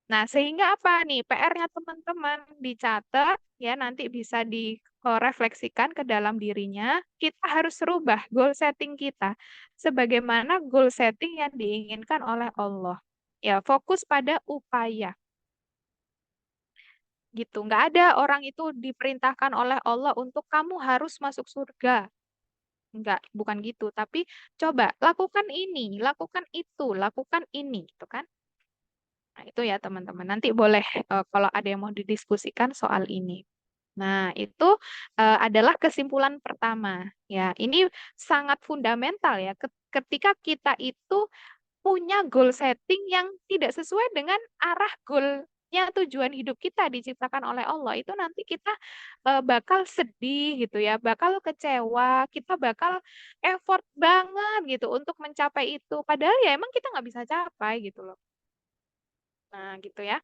Nah, sehingga apa nih? PR-nya teman-teman dicatat, ya, nanti bisa direfleksikan ke dalam dirinya. Kita harus rubah goal setting kita, sebagaimana goal setting yang diinginkan oleh Allah. Ya, fokus pada upaya gitu. Nggak ada orang itu diperintahkan oleh Allah untuk kamu harus masuk surga. Enggak, bukan gitu. Tapi coba lakukan ini, lakukan itu, lakukan ini, gitu kan? Nah, itu ya teman-teman. Nanti boleh kalau ada yang mau didiskusikan soal ini. Nah, itu adalah kesimpulan pertama. Ya, ini sangat fundamental ya. Ketika kita itu punya goal setting yang tidak sesuai dengan arah goalnya tujuan hidup kita diciptakan oleh Allah itu nanti kita bakal sedih gitu ya, bakal kecewa, kita bakal effort banget gitu untuk mencapai itu. Padahal ya emang kita nggak bisa capai gitu loh. Nah gitu ya.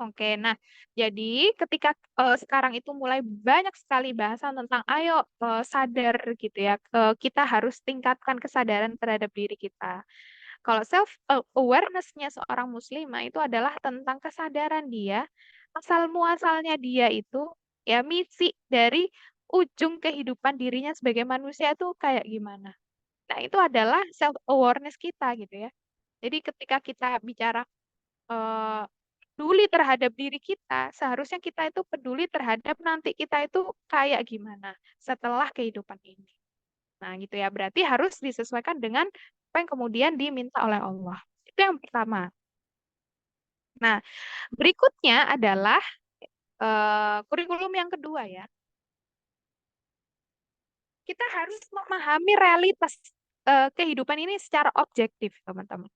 Oke, nah jadi ketika sekarang itu mulai banyak sekali bahasan tentang ayo sadar gitu ya, kita harus tingkatkan kesadaran terhadap diri kita. Kalau self awareness-nya seorang muslimah itu adalah tentang kesadaran dia, asal muasalnya dia itu, ya misi dari ujung kehidupan dirinya sebagai manusia itu kayak gimana. Nah, itu adalah self awareness kita gitu ya. Jadi ketika kita bicara eh, peduli terhadap diri kita, seharusnya kita itu peduli terhadap nanti kita itu kayak gimana setelah kehidupan ini. Nah, gitu ya. Berarti harus disesuaikan dengan apa yang kemudian diminta oleh Allah. Itu yang pertama. Nah, berikutnya adalah kurikulum yang kedua ya. Kita harus memahami realitas kehidupan ini secara objektif, teman-teman.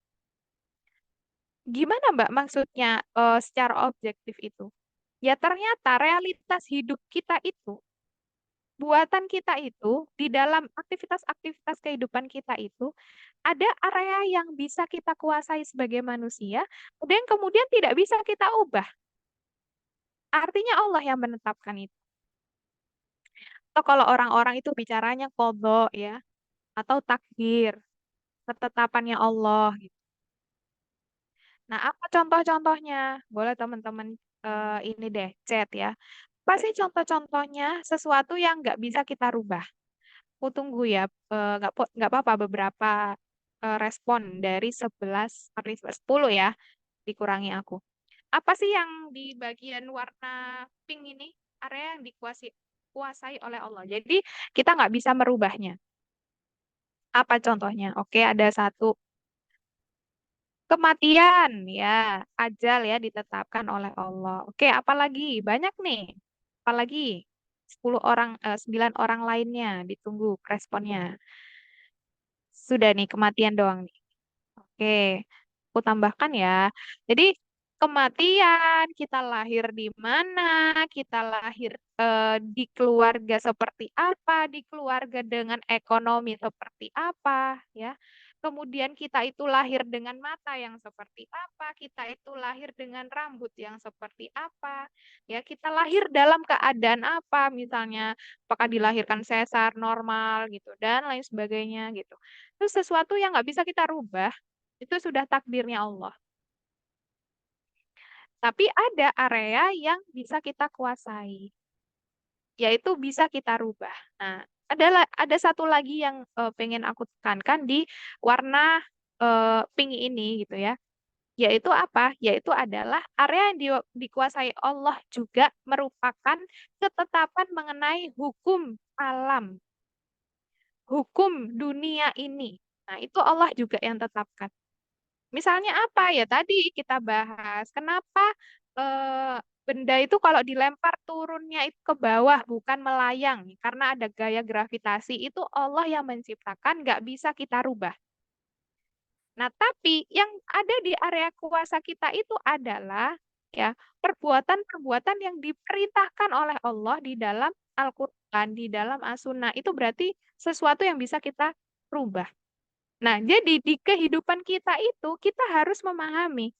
Gimana, Mbak, maksudnya secara objektif itu? Ya ternyata realitas hidup kita itu, buatan kita itu, di dalam aktivitas-aktivitas kehidupan kita itu, ada area yang bisa kita kuasai sebagai manusia, ada yang kemudian tidak bisa kita ubah. Artinya Allah yang menetapkan itu. Atau kalau orang-orang itu bicaranya qadha ya, atau takdir, ketetapannya Allah gitu. Nah, apa contoh-contohnya? Boleh teman-teman ini deh, chat ya. Pasti contoh-contohnya sesuatu yang nggak bisa kita rubah. Aku tunggu ya, nggak apa-apa beberapa respon dari 11 partisipasi 10 ya, dikurangi aku. Apa sih yang di bagian warna pink ini? Area yang kuasai oleh Allah. Jadi kita nggak bisa merubahnya. Apa contohnya? Oke, ada satu. Kematian, ya. Ajal ya ditetapkan oleh Allah. Oke, apalagi? Banyak nih. Apalagi? 10 orang, 9 orang lainnya. Ditunggu responnya. Sudah nih, kematian doang nih. Oke, aku tambahkan ya. Jadi kematian, kita lahir di mana, kita lahir di keluarga seperti apa, di keluarga dengan ekonomi seperti apa, ya. Kemudian kita itu lahir dengan mata yang seperti apa, kita itu lahir dengan rambut yang seperti apa, ya. Kita lahir dalam keadaan apa, misalnya apakah dilahirkan sesar normal gitu dan lain sebagainya gitu. Itu sesuatu yang nggak bisa kita rubah, itu sudah takdirnya Allah. Tapi ada area yang bisa kita kuasai, yaitu bisa kita rubah. Nah, ada satu lagi yang pengen aku tekankan di warna pink ini gitu ya. Yaitu apa? Yaitu adalah area yang dikuasai Allah juga merupakan ketetapan mengenai hukum alam, hukum dunia ini. Nah, itu Allah juga yang tetapkan. Misalnya apa? Ya tadi kita bahas. Kenapa benda itu kalau dilempar turunnya itu ke bawah, bukan melayang. Karena ada gaya gravitasi, itu Allah yang menciptakan, nggak bisa kita rubah. Nah, tapi yang ada di area kuasa kita itu adalah ya perbuatan-perbuatan yang diperintahkan oleh Allah di dalam Al-Qur'an, di dalam As-Sunnah. Itu berarti sesuatu yang bisa kita rubah. Nah, jadi di kehidupan kita itu kita harus memahami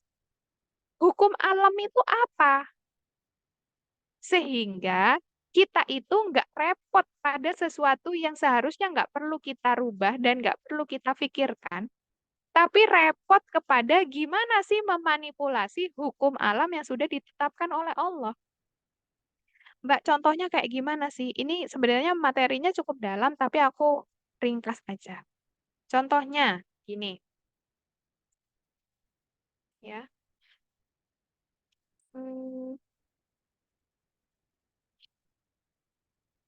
hukum alam itu apa. Sehingga kita itu nggak repot pada sesuatu yang seharusnya nggak perlu kita rubah dan nggak perlu kita pikirkan. Tapi repot kepada gimana sih memanipulasi hukum alam yang sudah ditetapkan oleh Allah. Mbak, contohnya kayak gimana sih? Ini sebenarnya materinya cukup dalam, tapi aku ringkas aja. Contohnya, gini. Ya. Hmm,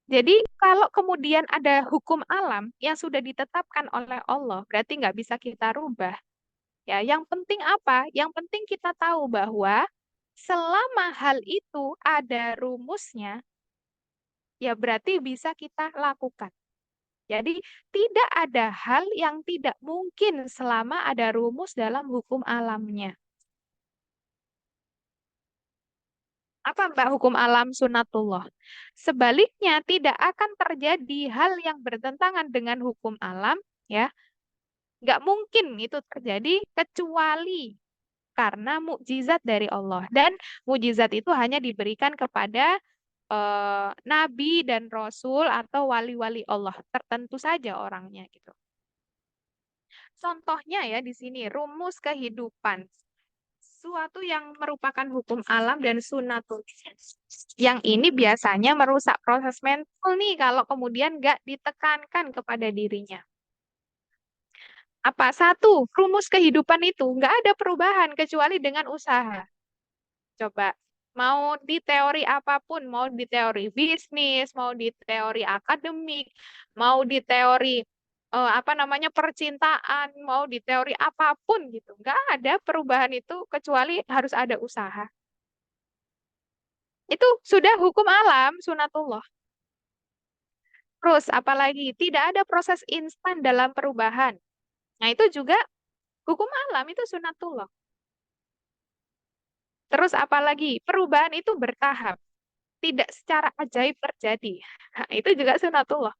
Jadi kalau kemudian ada hukum alam yang sudah ditetapkan oleh Allah, berarti nggak bisa kita rubah. Ya, yang penting apa? Yang penting kita tahu bahwa selama hal itu ada rumusnya, ya berarti bisa kita lakukan. Jadi tidak ada hal yang tidak mungkin selama ada rumus dalam hukum alamnya. Apa Mbak hukum alam sunatullah? Sebaliknya tidak akan terjadi hal yang bertentangan dengan hukum alam, ya. Nggak mungkin itu terjadi kecuali karena mukjizat dari Allah. Dan mukjizat itu hanya diberikan kepada nabi dan rasul atau wali-wali Allah. Tertentu saja orangnya gitu. Contohnya ya di sini rumus kehidupan. Suatu yang merupakan hukum alam dan sunnatul. Yang ini biasanya merusak proses mental nih kalau kemudian nggak ditekankan kepada dirinya. Apa? Satu, rumus kehidupan itu nggak ada perubahan kecuali dengan usaha. Coba, mau di teori apapun, mau di teori bisnis, mau di teori akademik, mau di teori apa namanya percintaan, mau di teori apapun gitu, nggak ada perubahan itu kecuali harus ada usaha. Itu sudah hukum alam, sunatullah. Terus, apalagi tidak ada proses instan dalam perubahan. Nah, itu juga hukum alam, itu sunatullah. Terus apalagi perubahan itu bertahap, tidak secara ajaib terjadi. Nah, itu juga sunatullah.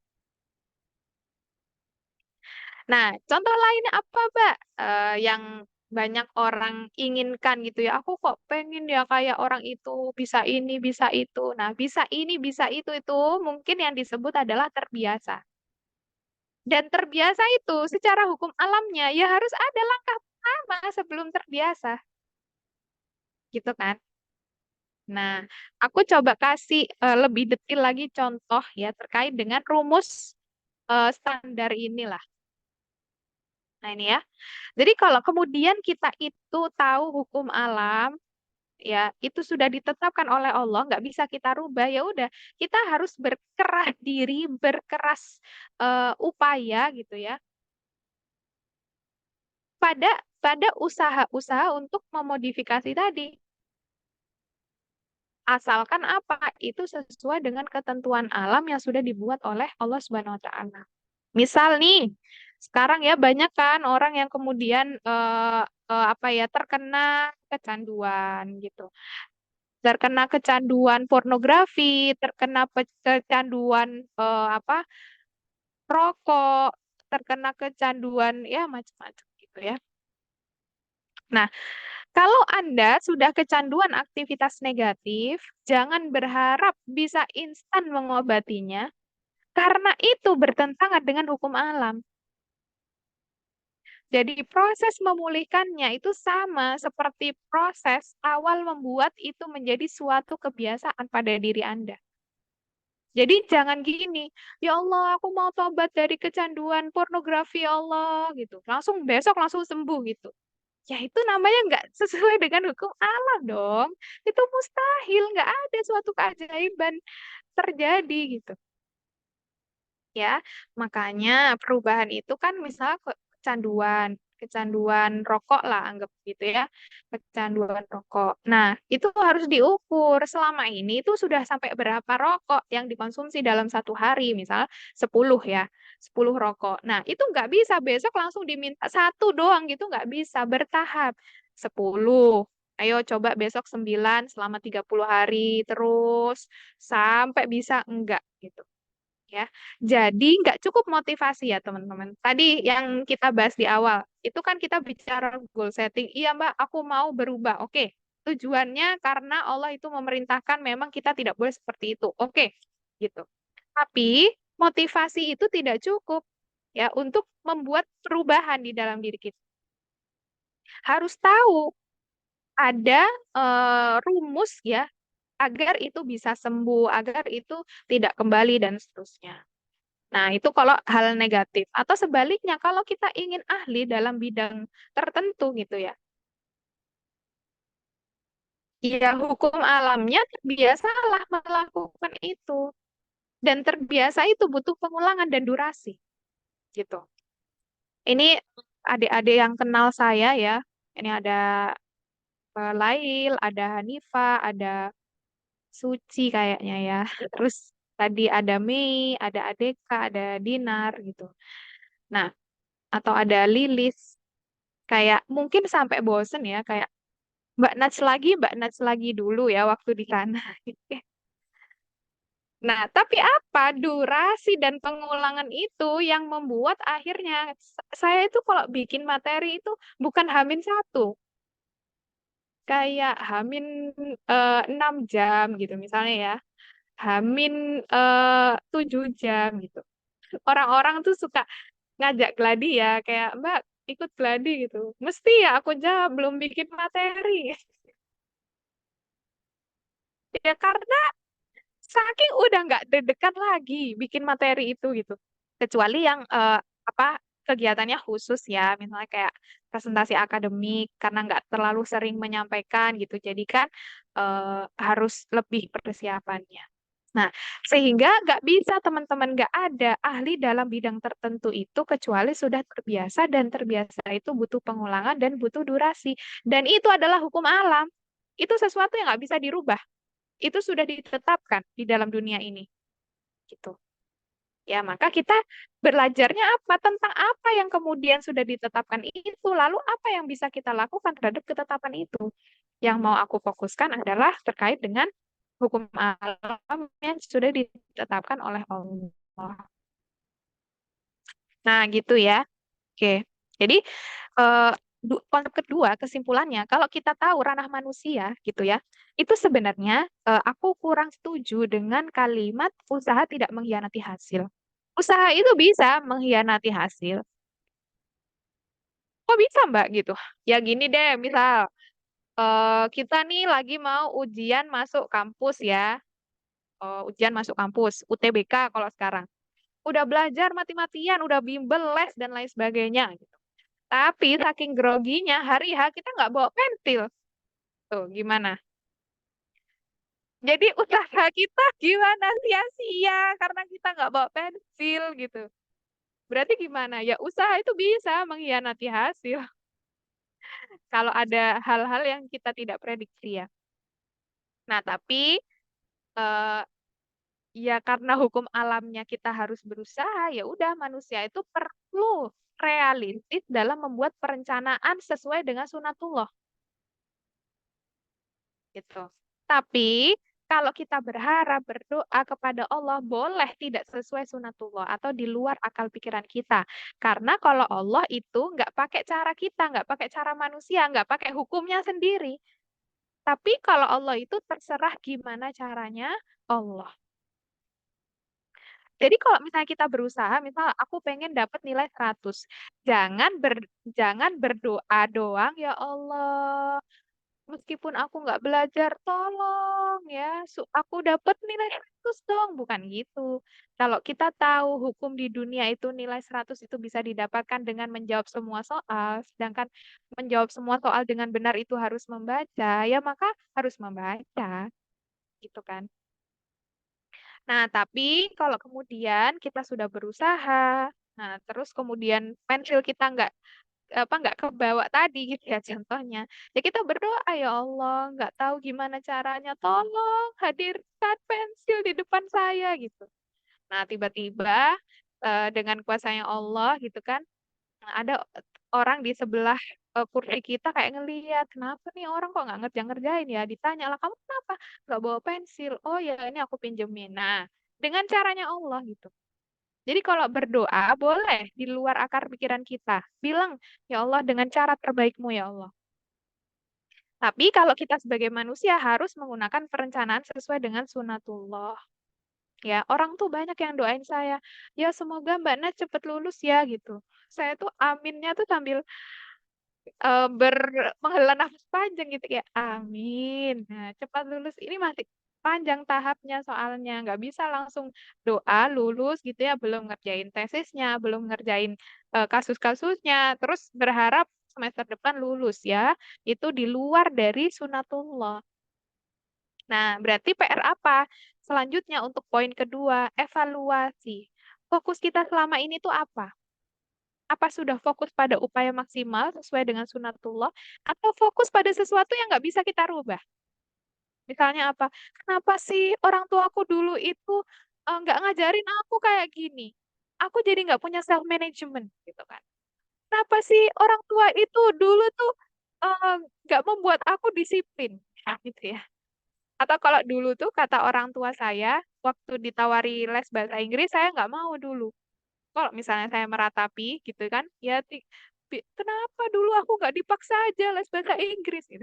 Nah, contoh lainnya apa, Mbak? Yang banyak orang inginkan gitu ya. Aku kok pengen ya kayak orang itu bisa ini, bisa itu. Nah, bisa ini, bisa itu mungkin yang disebut adalah terbiasa. Dan terbiasa itu secara hukum alamnya ya harus ada langkah pertama sebelum terbiasa. Gitu kan? Nah, aku coba kasih lebih detail lagi contoh ya terkait dengan rumus standar inilah. Nah, ini ya. Jadi kalau kemudian kita itu tahu hukum alam, ya itu sudah ditetapkan oleh Allah, nggak bisa kita rubah, ya udah kita harus berkerah diri, berkeras upaya gitu ya, pada pada usaha-usaha untuk memodifikasi tadi. Asalkan apa? Itu sesuai dengan ketentuan alam yang sudah dibuat oleh Allah Subhanahu wa taala. Misal nih, sekarang ya banyak kan orang yang kemudian apa ya terkena kecanduan gitu. Terkena kecanduan pornografi, terkena kecanduan apa? Rokok, terkena kecanduan ya macam-macam gitu ya. Nah, kalau Anda sudah kecanduan aktivitas negatif, jangan berharap bisa instan mengobatinya, karena itu bertentangan dengan hukum alam. Jadi proses memulihkannya itu sama seperti proses awal membuat itu menjadi suatu kebiasaan pada diri Anda. Jadi jangan gini, ya Allah aku mau tobat dari kecanduan pornografi ya Allah gitu. Langsung besok langsung sembuh gitu. Ya itu namanya nggak sesuai dengan hukum alam dong. Itu mustahil, nggak ada suatu keajaiban terjadi gitu. Ya, makanya perubahan itu kan misalnya kecanduan. kecanduan rokok lah, anggap gitu ya, kecanduan rokok. Nah, itu harus diukur selama ini itu sudah sampai berapa rokok yang dikonsumsi dalam satu hari, misal 10 ya, 10 rokok. Nah, itu nggak bisa besok langsung diminta satu doang gitu, nggak bisa, bertahap. 10. Ayo coba besok 9 selama 30 hari terus sampai bisa enggak gitu ya. Jadi nggak cukup motivasi ya teman-teman. Tadi yang kita bahas di awal, itu kan kita bicara goal setting. Iya Mbak, aku mau berubah. Oke, tujuannya karena Allah itu memerintahkan memang kita tidak boleh seperti itu. Oke, gitu. Tapi motivasi itu tidak cukup ya untuk membuat perubahan di dalam diri kita. Harus tahu ada rumus ya agar itu bisa sembuh, agar itu tidak kembali dan seterusnya. Nah, itu kalau hal negatif. Atau sebaliknya, kalau kita ingin ahli dalam bidang tertentu gitu ya. Ya, hukum alamnya terbiasalah melakukan itu. Dan terbiasa itu butuh pengulangan dan durasi. Gitu. Ini adik-adik yang kenal saya ya. Ini ada Lail, ada Hanifah, ada Suci kayaknya ya. Terus tadi ada Mei, ada Adeka, ada Dinar gitu. Nah, atau ada Lilis. Kayak mungkin sampai bosen ya, kayak Mbak Nats lagi dulu ya waktu di sana. Nah, tapi apa durasi dan pengulangan itu yang membuat akhirnya saya itu kalau bikin materi itu bukan Hamin 1, kayak Hamin 6 jam gitu misalnya ya, Hamin 7 jam gitu. Orang-orang tuh suka ngajak gladi ya, kayak Mbak ikut gladi gitu. Mesti ya aku jawab belum bikin materi. Ya karena saking udah nggak deg-degan lagi bikin materi itu gitu. Kecuali yang apa kegiatannya khusus ya, misalnya kayak presentasi akademik karena nggak terlalu sering menyampaikan gitu. Jadi kan harus lebih persiapannya. Nah, sehingga nggak bisa teman-teman nggak ada ahli dalam bidang tertentu itu kecuali sudah terbiasa dan terbiasa itu butuh pengulangan dan butuh durasi. Dan itu adalah hukum alam. Itu sesuatu yang nggak bisa dirubah. Itu sudah ditetapkan di dalam dunia ini. Gitu. Ya, maka kita belajarnya apa? Tentang apa yang kemudian sudah ditetapkan itu, lalu apa yang bisa kita lakukan terhadap ketetapan itu. Yang mau aku fokuskan adalah terkait dengan hukum alam yang sudah ditetapkan oleh Allah. Nah, gitu ya. Oke. Jadi, eh, konsep kedua, kesimpulannya, kalau kita tahu ranah manusia, gitu ya, itu sebenarnya aku kurang setuju dengan kalimat usaha tidak mengkhianati hasil. Usaha itu bisa mengkhianati hasil. Kok bisa, Mbak, gitu? Ya gini deh, misal kita nih lagi mau ujian masuk kampus ya, ujian masuk kampus, UTBK kalau sekarang. Udah belajar mati-matian, udah bimbel, les, dan lain sebagainya, gitu. Tapi saking groginya, hari H kita nggak bawa pentil. Tuh, gimana? Jadi usaha kita gimana sia-sia karena kita nggak bawa pensil gitu. Berarti gimana? Ya usaha itu bisa mengkhianati hasil kalau ada hal-hal yang kita tidak prediksi ya. Nah, tapi eh, ya karena hukum alamnya kita harus berusaha, ya udah manusia itu perlu realistis dalam membuat perencanaan sesuai dengan sunatullah gitu. Tapi kalau kita berharap berdoa kepada Allah boleh tidak sesuai sunatullah atau di luar akal pikiran kita. Karena kalau Allah itu nggak pakai cara kita, nggak pakai cara manusia, nggak pakai hukumnya sendiri. Tapi kalau Allah itu terserah gimana caranya Allah. Jadi kalau misalnya kita berusaha, misal aku pengen dapat nilai 100, jangan berdoa doang, ya Allah. Meskipun aku nggak belajar, tolong ya, aku dapat nilai 100 dong. Bukan gitu. Kalau kita tahu hukum di dunia itu nilai 100 itu bisa didapatkan dengan menjawab semua soal, sedangkan menjawab semua soal dengan benar itu harus membaca, ya maka harus membaca, gitu kan. Nah, tapi kalau kemudian kita sudah berusaha, nah terus kemudian pensil kita nggak kebawa tadi gitu ya contohnya. Ya kita berdoa, ya Allah, nggak tahu gimana caranya, tolong hadirkan pensil di depan saya gitu. Nah, tiba-tiba dengan kuasanya Allah gitu kan, ada orang di sebelah kursi kita kayak ngeliat, kenapa nih orang kok nggak ngerjain ya? Ditanya lah, kamu kenapa nggak bawa pensil? Oh ya, ini aku pinjemin. Nah, dengan caranya Allah gitu. Jadi kalau berdoa boleh di luar akar pikiran kita. Bilang, ya Allah dengan cara terbaikmu ya Allah. Tapi kalau kita sebagai manusia harus menggunakan perencanaan sesuai dengan sunatullah. Ya, orang tuh banyak yang doain saya, ya semoga Mbak Nat cepet lulus ya gitu. Saya tuh aminnya tuh sambil menghela nafas panjang gitu ya. Amin. Nah, cepat lulus ini masih panjang tahapnya soalnya nggak bisa langsung doa lulus gitu ya, belum ngerjain tesisnya, belum ngerjain kasus-kasusnya, terus berharap semester depan lulus ya. Itu di luar dari sunatullah. Nah, berarti PR apa? Selanjutnya untuk poin kedua, evaluasi. Fokus kita selama ini tuh apa? Apa sudah fokus pada upaya maksimal sesuai dengan sunatullah, atau fokus pada sesuatu yang nggak bisa kita rubah? Misalnya apa? Kenapa sih orang tuaku dulu itu nggak ngajarin aku kayak gini? Aku jadi nggak punya self management gitu kan? Kenapa sih orang tua itu dulu tuh eh, nggak membuat aku disiplin? Nah, gitu ya. Atau kalau dulu tuh kata orang tua saya, waktu ditawari les bahasa Inggris, saya nggak mau dulu. Kalau misalnya saya meratapi gitu kan, ya kenapa dulu aku nggak dipaksa aja les bahasa Inggris gitu.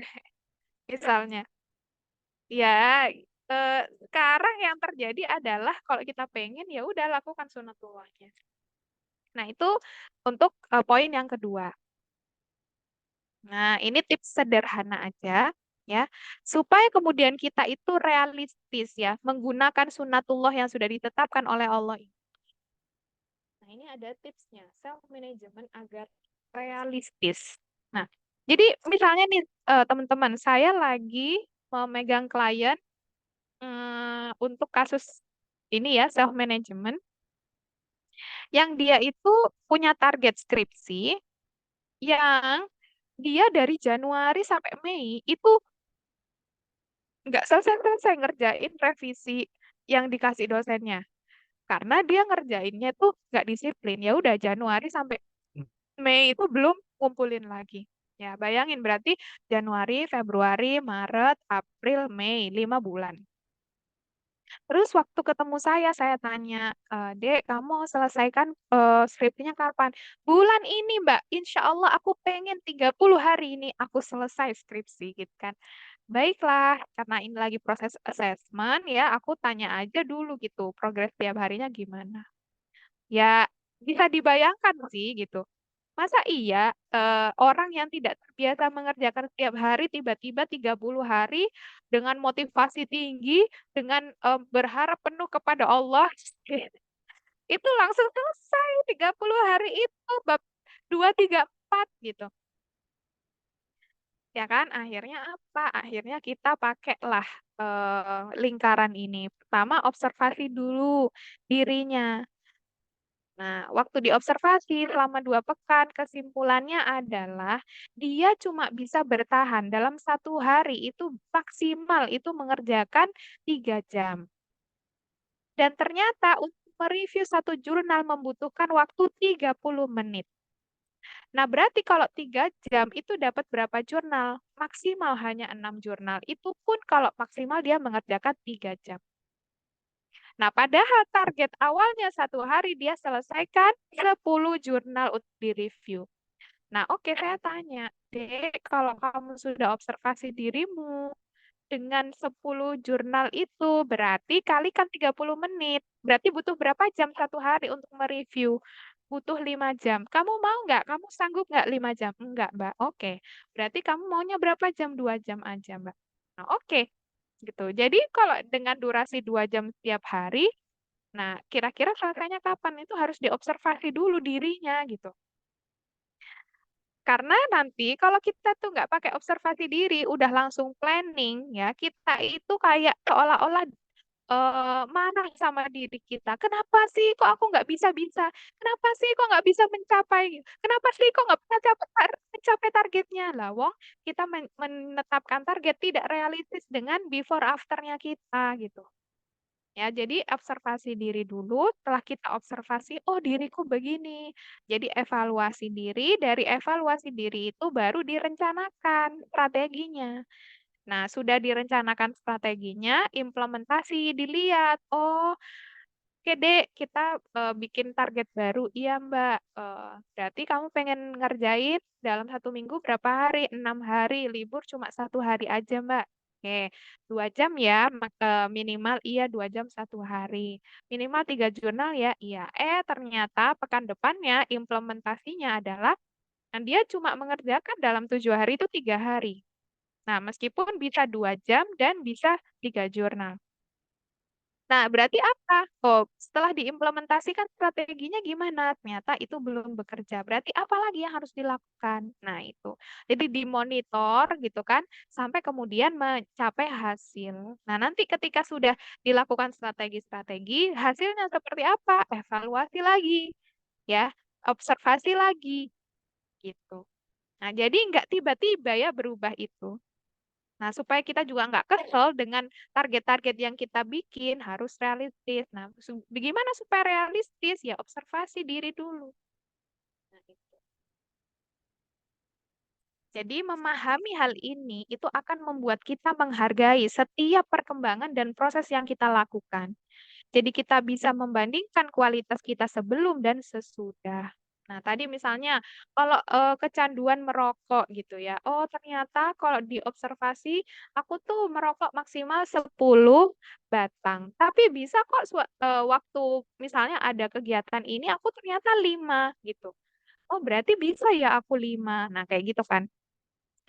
Misalnya, ya sekarang yang terjadi adalah kalau kita pengen ya udah lakukan sunatullahnya. Nah itu untuk poin yang kedua. Nah ini tips sederhana aja ya, supaya kemudian kita itu realistis ya, menggunakan sunatullah yang sudah ditetapkan oleh Allah. Nah, ini ada tipsnya, self management agar realistis. Nah, jadi misalnya nih teman-teman, saya lagi memegang klien untuk kasus ini ya, self management, yang dia itu punya target skripsi yang dia dari Januari sampai Mei itu nggak selesai-selesai ngerjain revisi yang dikasih dosennya. Karena dia ngerjainnya tuh nggak disiplin. Ya udah Januari sampai Mei itu belum ngumpulin lagi. Ya, bayangin berarti Januari, Februari, Maret, April, Mei, 5 bulan. Terus waktu ketemu saya tanya, Dek, kamu selesaikan skripsinya kapan? Bulan ini, Mbak. Insya Allah aku pengen 30 hari ini aku selesai skripsi, gitu kan. Baiklah, karena ini lagi proses assessment, ya aku tanya aja dulu gitu, progres tiap harinya gimana. Ya, bisa dibayangkan sih gitu. Masa iya orang yang tidak terbiasa mengerjakan setiap hari tiba-tiba 30 hari dengan motivasi tinggi, dengan berharap penuh kepada Allah, itu langsung selesai 30 hari itu bab 2, 3, 4 gitu. Ya kan? Akhirnya apa? Akhirnya kita pakailah lingkaran ini. Pertama, observasi dulu dirinya. Nah, waktu diobservasi selama 2 pekan, kesimpulannya adalah dia cuma bisa bertahan dalam 1 hari itu maksimal itu mengerjakan 3 jam. Dan ternyata untuk mereview satu jurnal membutuhkan waktu 30 menit. Nah, berarti kalau 3 jam itu dapat berapa jurnal? Maksimal hanya 6 jurnal. Itu pun kalau maksimal dia mengerjakan 3 jam. Nah, padahal target awalnya 1 hari dia selesaikan 10 jurnal untuk direview. Nah, oke, saya tanya, Dek, kalau kamu sudah observasi dirimu dengan 10 jurnal itu, berarti kalikan 30 menit. Berarti butuh berapa jam 1 hari untuk mereview? Butuh 5 jam. Kamu mau nggak? Kamu sanggup nggak 5 jam? Enggak, Mbak. Oke. Berarti kamu maunya berapa jam? 2 jam aja, Mbak. Nah, oke. Gitu. Jadi kalau dengan durasi 2 jam setiap hari, nah kira-kira selesainya kapan? Itu harus diobservasi dulu dirinya gitu. Karena nanti kalau kita tuh nggak pakai observasi diri, udah langsung planning ya, kita itu kayak seolah-olah marah sama diri kita. Kenapa sih kok aku nggak bisa-bisa? Kenapa sih kok nggak bisa mencapai? Kenapa sih kok nggak bisa mencapai targetnya? Lah, wong kita menetapkan target tidak realistis dengan before after-nya kita gitu. Ya, jadi observasi diri dulu, setelah kita observasi, oh diriku begini. Jadi evaluasi diri, dari evaluasi diri itu baru direncanakan strateginya. Nah, sudah direncanakan strateginya, implementasi dilihat. Oh, oke Dek, kita bikin target baru. Iya Mbak, berarti kamu pengen ngerjain dalam 1 minggu berapa hari? 6 hari, libur cuma 1 hari aja Mbak. Oke, 2 jam ya minimal. Iya 2 jam 1 hari. Minimal 3 jurnal ya. Iya. Ternyata pekan depannya implementasinya adalah dia cuma mengerjakan dalam 7 hari itu 3 hari. Nah, meskipun bisa 2 jam dan bisa 3 jurnal. Nah, berarti apa? Oh, setelah diimplementasikan strateginya gimana? Ternyata itu belum bekerja. Berarti apa lagi yang harus dilakukan? Nah, itu. Jadi dimonitor gitu kan, sampai kemudian mencapai hasil. Nah, nanti ketika sudah dilakukan strategi-strategi, hasilnya seperti apa? Evaluasi lagi, ya, observasi lagi, gitu. Nah, jadi nggak tiba-tiba ya berubah itu. Nah, supaya kita juga nggak kesel dengan target-target yang kita bikin, harus realistis. Nah, bagaimana supaya realistis? Ya, observasi diri dulu. Nah, itu. Jadi, memahami hal ini itu akan membuat kita menghargai setiap perkembangan dan proses yang kita lakukan. Jadi kita bisa membandingkan kualitas kita sebelum dan sesudah. Nah, tadi misalnya kalau kecanduan merokok gitu ya. Oh, ternyata kalau diobservasi aku tuh merokok maksimal 10 batang. Tapi bisa kok waktu misalnya ada kegiatan ini aku ternyata 5 gitu. Oh, berarti bisa ya aku 5. Nah, kayak gitu kan.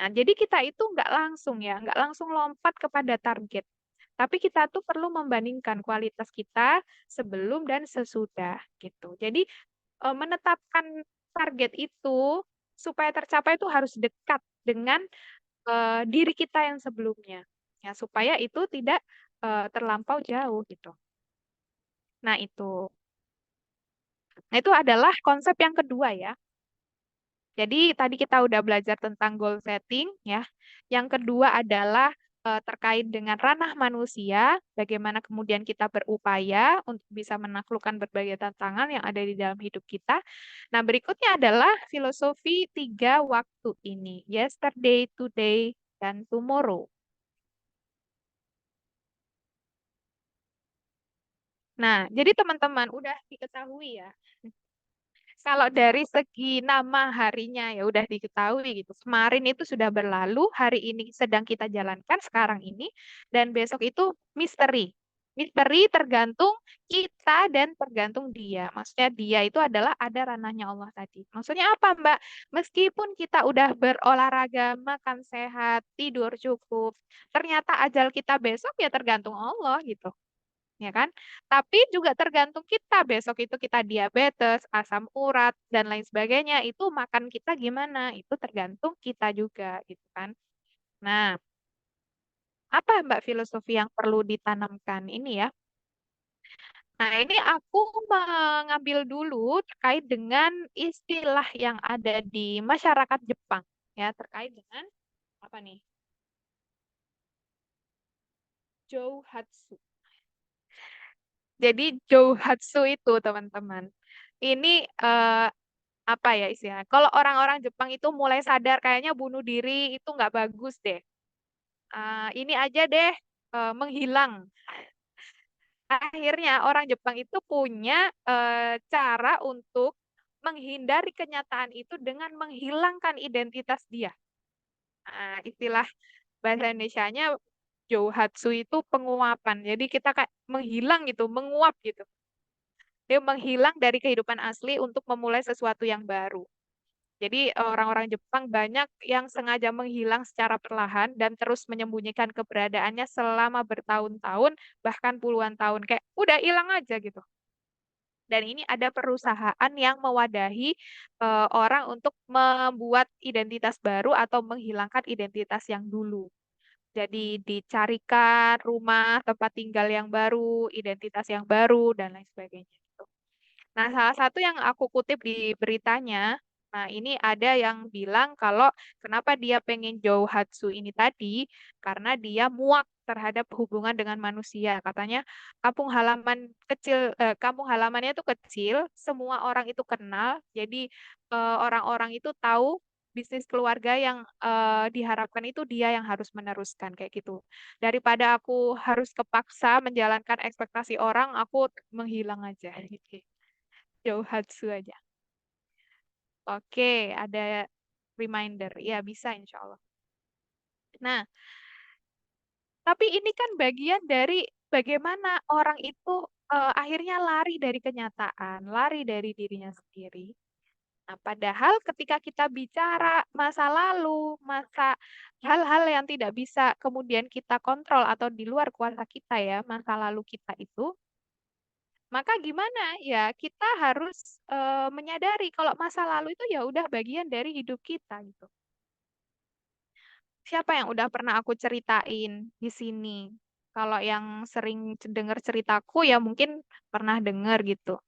Nah, jadi kita itu nggak langsung ya, nggak langsung lompat kepada target. Tapi kita tuh perlu membandingkan kualitas kita sebelum dan sesudah gitu. Jadi menetapkan target itu supaya tercapai itu harus dekat dengan diri kita yang sebelumnya. Ya, supaya itu tidak terlampau jauh gitu. Nah, itu. Nah, itu adalah konsep yang kedua ya. Jadi tadi kita udah belajar tentang goal setting ya. Yang kedua adalah terkait dengan ranah manusia, bagaimana kemudian kita berupaya untuk bisa menaklukkan berbagai tantangan yang ada di dalam hidup kita. Nah, berikutnya adalah filosofi 3 waktu ini, yesterday, today, dan tomorrow. Nah, jadi teman-teman udah diketahui ya. Kalau dari segi nama harinya ya udah diketahui gitu. Kemarin itu sudah berlalu, hari ini sedang kita jalankan sekarang ini, dan besok itu misteri. Misteri tergantung kita dan tergantung dia. Maksudnya dia itu adalah ada ranahnya Allah tadi. Maksudnya apa, Mbak? Meskipun kita udah berolahraga, makan sehat, tidur cukup, ternyata ajal kita besok ya tergantung Allah gitu, ya kan? Tapi juga tergantung kita, besok itu kita diabetes, asam urat, dan lain sebagainya, itu makan kita gimana, itu tergantung kita juga, gitu kan. Nah, apa Mbak filosofi yang perlu ditanamkan ini ya? Nah, ini aku mengambil dulu terkait dengan istilah yang ada di masyarakat Jepang, ya, terkait dengan apa nih? Jouhatsu. Jadi Jouhatsu itu teman-teman, ini apa ya istilahnya? Kalau orang-orang Jepang itu mulai sadar kayaknya bunuh diri itu nggak bagus deh. Ini aja deh menghilang. Akhirnya orang Jepang itu punya cara untuk menghindari kenyataan itu dengan menghilangkan identitas dia. Istilah bahasa Indonesianya Jouhatsu itu penguapan. Jadi kita kayak menghilang gitu, menguap gitu. Dia menghilang dari kehidupan asli untuk memulai sesuatu yang baru. Jadi orang-orang Jepang banyak yang sengaja menghilang secara perlahan dan terus menyembunyikan keberadaannya selama bertahun-tahun, bahkan puluhan tahun. Kayak udah hilang aja gitu. Dan ini ada perusahaan yang mewadahi orang untuk membuat identitas baru atau menghilangkan identitas yang dulu. Jadi dicarikan rumah, tempat tinggal yang baru, identitas yang baru, dan lain sebagainya. Gitu. Nah, salah satu yang aku kutip di beritanya, nah ini ada yang bilang kalau kenapa dia pengen Jouhatsu ini tadi, karena dia muak terhadap hubungan dengan manusia. Katanya kampung halamannya itu kecil, semua orang itu kenal, jadi orang-orang itu tahu bisnis keluarga yang diharapkan itu dia yang harus meneruskan kayak gitu. Daripada aku harus kepaksa menjalankan ekspektasi orang, aku menghilang aja. Gitu. Jouhatsu aja. Oke, ada reminder. Ya, bisa insya Allah. Nah, tapi ini kan bagian dari bagaimana orang itu akhirnya lari dari kenyataan, lari dari dirinya sendiri. Nah, padahal ketika kita bicara masa lalu, hal-hal yang tidak bisa kemudian kita kontrol atau di luar kuasa kita ya, masa lalu kita itu, maka gimana ya kita harus menyadari kalau masa lalu itu ya udah bagian dari hidup kita gitu. Siapa yang udah pernah aku ceritain di sini? Kalau yang sering dengar ceritaku ya mungkin pernah dengar gitu.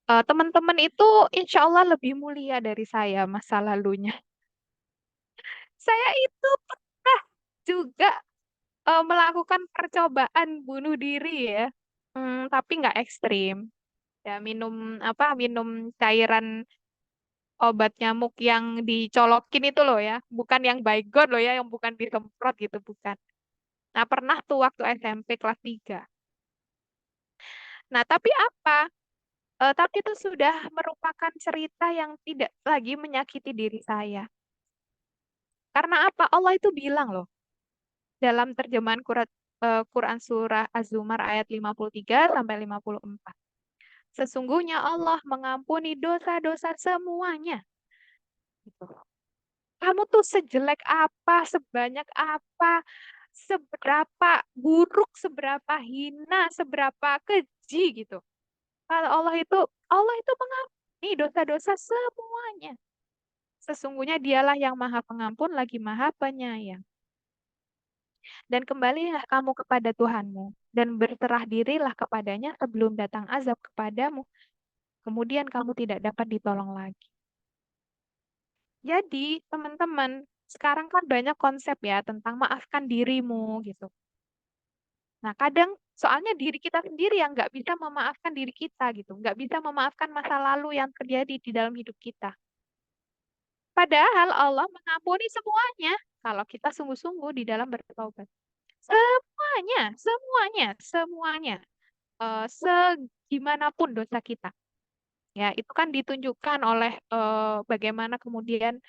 Teman-teman itu insya Allah lebih mulia dari saya masa lalunya. Saya itu pernah juga melakukan percobaan bunuh diri ya. Tapi nggak ekstrim. Ya minum cairan obat nyamuk yang dicolokin itu loh ya, bukan yang Baygon loh ya, yang bukan disemprot gitu, bukan. Nah, pernah tuh waktu SMP kelas 3. Nah, tapi apa? Tapi itu sudah merupakan cerita yang tidak lagi menyakiti diri saya. Karena apa? Allah itu bilang loh, dalam terjemahan Quran surah Az-Zumar ayat 53 sampai 54. Sesungguhnya Allah mengampuni dosa-dosa semuanya. Gitu. Kamu tuh sejelek apa, sebanyak apa, seberapa buruk, seberapa hina, seberapa keji gitu. Kalau Allah itu mengampuni dosa-dosa semuanya. Sesungguhnya dialah yang maha pengampun lagi maha penyayang. Dan kembalilah kamu kepada Tuhanmu dan berserah dirilah kepadanya sebelum datang azab kepadamu. Kemudian kamu tidak dapat ditolong lagi. Jadi, teman-teman, sekarang kan banyak konsep ya tentang maafkan dirimu gitu. Nah, kadang soalnya diri kita sendiri yang nggak bisa memaafkan diri kita gitu. Nggak bisa memaafkan masa lalu yang terjadi di dalam hidup kita. Padahal Allah mengampuni semuanya kalau kita sungguh-sungguh di dalam bertobat. Semuanya, semuanya, semuanya. Segimanapun dosa kita. Ya, itu kan ditunjukkan oleh bagaimana kemudian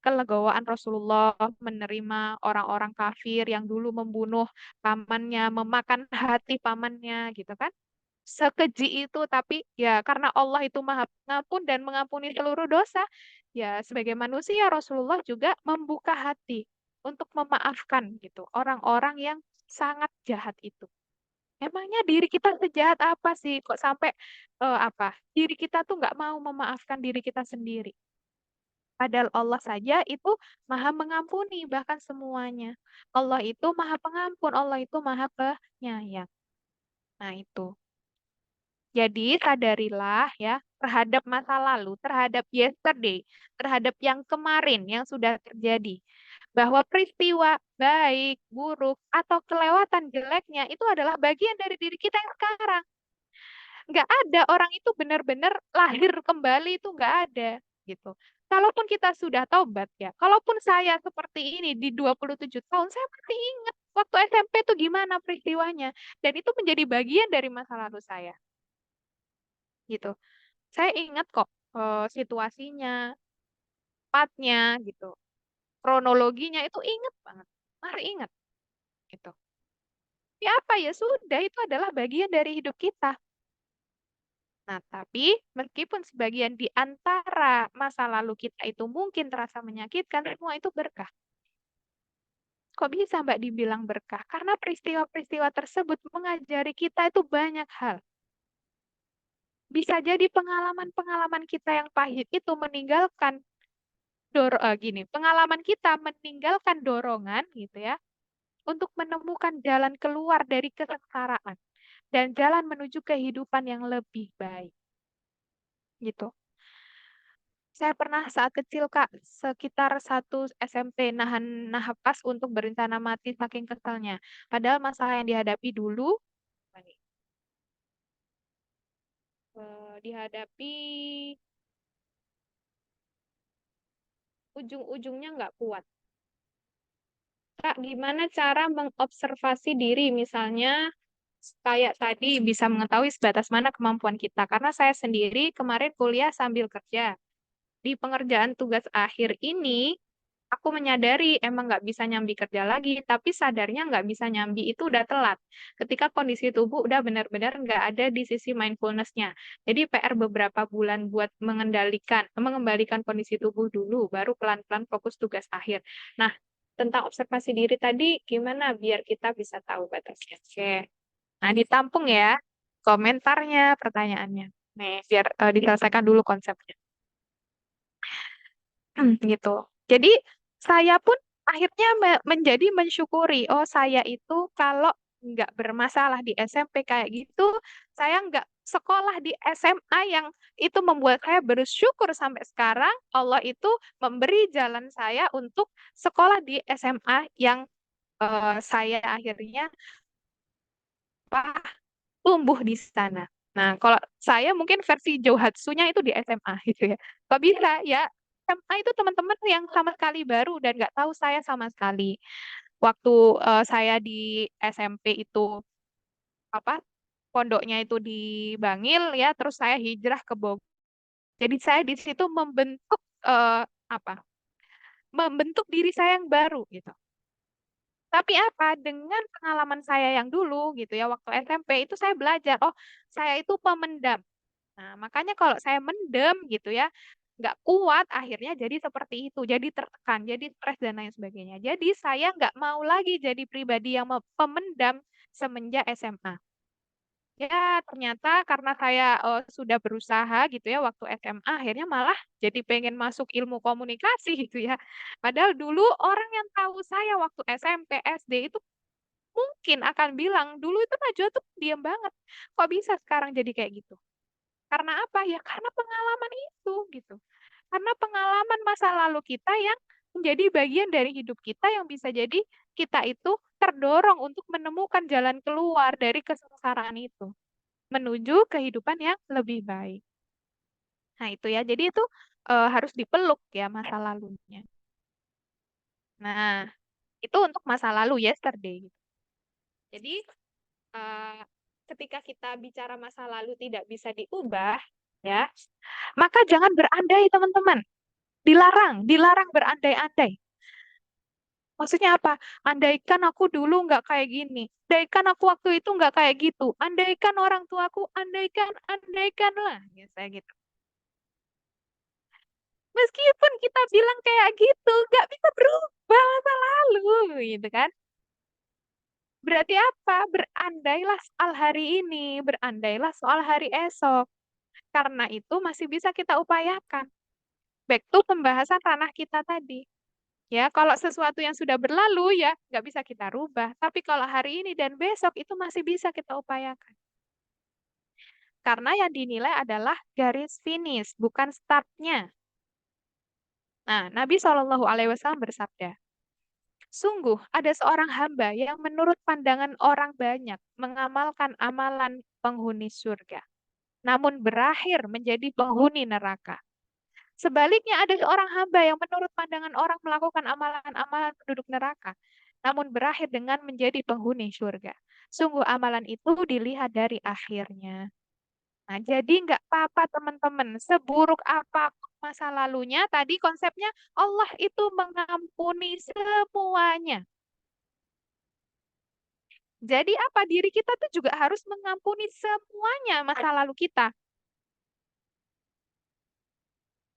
kelegowoan Rasulullah menerima orang-orang kafir yang dulu membunuh pamannya, memakan hati pamannya gitu kan. Sekeji itu, tapi ya karena Allah itu Maha Pengampun dan mengampuni seluruh dosa, ya sebagai manusia Rasulullah juga membuka hati untuk memaafkan gitu orang-orang yang sangat jahat itu. Emangnya diri kita sejahat apa sih? Kok sampai diri kita tuh nggak mau memaafkan diri kita sendiri? Padahal Allah saja itu maha mengampuni bahkan semuanya. Allah itu maha pengampun, Allah itu maha penyayang. Nah itu. Jadi sadarilah ya terhadap masa lalu, terhadap yesterday, terhadap yang kemarin yang sudah terjadi. Bahwa peristiwa baik, buruk, atau kelewatan jeleknya itu adalah bagian dari diri kita yang sekarang. Nggak ada orang itu benar-benar lahir kembali itu nggak ada gitu. Kalaupun kita sudah taubat ya, kalaupun saya seperti ini di 27 tahun, saya masih ingat waktu SMP itu gimana peristiwanya. Dan itu menjadi bagian dari masa lalu saya. Gitu. Saya ingat kok situasinya, tempatnya gitu. Kronologinya itu ingat banget. Masih ingat gitu. Ya apa ya sudah itu adalah bagian dari hidup kita. Nah, tapi meskipun sebagian di antara masa lalu kita itu mungkin terasa menyakitkan, semua itu berkah. Kok bisa Mbak dibilang berkah? Karena peristiwa-peristiwa tersebut mengajari kita itu banyak hal. Bisa jadi pengalaman-pengalaman kita yang pahit itu pengalaman kita meninggalkan dorongan gitu ya, untuk menemukan jalan keluar dari kesengsaraan dan jalan menuju kehidupan yang lebih baik. Gitu. Saya pernah saat kecil, Kak, sekitar satu SMP nahan nafas untuk berencana mati saking keselnya. Padahal masalah yang dihadapi dulu, dihadapi ujung-ujungnya nggak kuat. Kak, gimana cara mengobservasi diri? Misalnya, kayak tadi bisa mengetahui sebatas mana kemampuan kita. Karena saya sendiri kemarin kuliah sambil kerja. Di pengerjaan tugas akhir ini, aku menyadari emang nggak bisa nyambi kerja lagi, tapi sadarnya nggak bisa nyambi itu udah telat. Ketika kondisi tubuh udah benar-benar nggak ada di sisi mindfulness-nya. Jadi PR beberapa bulan buat mengembalikan kondisi tubuh dulu, baru pelan-pelan fokus tugas akhir. Nah, tentang observasi diri tadi, gimana biar kita bisa tahu batasnya? Oke. Nah, ditampung ya komentarnya, pertanyaannya. Nih, biar diselesaikan dulu konsepnya. Gitu. Jadi saya pun akhirnya menjadi mensyukuri, oh saya itu kalau nggak bermasalah di SMP kayak gitu, saya nggak sekolah di SMA yang itu membuat saya bersyukur sampai sekarang Allah itu memberi jalan saya untuk sekolah di SMA yang saya akhirnya tumbuh di sana. Nah, kalau saya mungkin versi Johatsu-nya itu di SMA gitu ya. Kok bisa ya? SMA itu teman-teman yang sama sekali baru dan nggak tahu saya sama sekali. Waktu saya di SMP itu apa pondoknya itu di Bangil ya, terus saya hijrah ke Bogor. Jadi saya di situ apa? Membentuk diri saya yang baru gitu. Tapi apa? Dengan pengalaman saya yang dulu gitu ya, waktu SMP itu saya belajar, oh saya itu pemendam. Nah, makanya kalau saya mendem gitu ya, nggak kuat, akhirnya jadi seperti itu, jadi tertekan, jadi stres dan lain sebagainya. Jadi saya nggak mau lagi jadi pribadi yang pemendam semenjak SMA. Ya, ternyata karena saya sudah berusaha gitu ya waktu SMA, akhirnya malah jadi pengen masuk ilmu komunikasi gitu ya. Padahal dulu orang yang tahu saya waktu SMP, SD itu mungkin akan bilang, dulu itu Najwa tuh diam banget. Kok bisa sekarang jadi kayak gitu? Karena apa? Ya karena pengalaman itu gitu. Karena pengalaman masa lalu kita yang menjadi bagian dari hidup kita yang bisa jadi kita itu terdorong untuk menemukan jalan keluar dari kesengsaraan itu menuju kehidupan yang lebih baik. Nah, itu ya. Jadi itu harus dipeluk ya masa lalunya. Nah, itu untuk masa lalu yesterday. Jadi eh, ketika kita bicara masa lalu tidak bisa diubah, ya, maka jangan berandai, teman-teman. Dilarang berandai-andai. Maksudnya apa? Andaikan aku dulu nggak kayak gini. Andaikan aku waktu itu nggak kayak gitu. Andaikan orang tuaku, andaikan lah. Ya, saya gitu. Meskipun kita bilang kayak gitu, nggak bisa berubah masa lalu, gitu kan? Berarti apa? Berandailah soal hari ini, berandailah soal hari esok. Karena itu masih bisa kita upayakan. Back to pembahasan ranah kita tadi. Ya, kalau sesuatu yang sudah berlalu ya nggak bisa kita rubah. Tapi kalau hari ini dan besok itu masih bisa kita upayakan. Karena yang dinilai adalah garis finish, bukan startnya. Nah, Nabi Shallallahu Alaihi Wasallam bersabda, sungguh ada seorang hamba yang menurut pandangan orang banyak mengamalkan amalan penghuni surga, namun berakhir menjadi penghuni neraka. Sebaliknya ada seorang hamba yang menurut pandangan orang melakukan amalan-amalan penduduk neraka, namun berakhir dengan menjadi penghuni surga. Sungguh amalan itu dilihat dari akhirnya. Nah, jadi nggak apa-apa teman-teman, seburuk apapun masa lalunya, tadi konsepnya Allah itu mengampuni semuanya. Jadi apa? Diri kita tuh juga harus mengampuni semuanya masa lalu kita.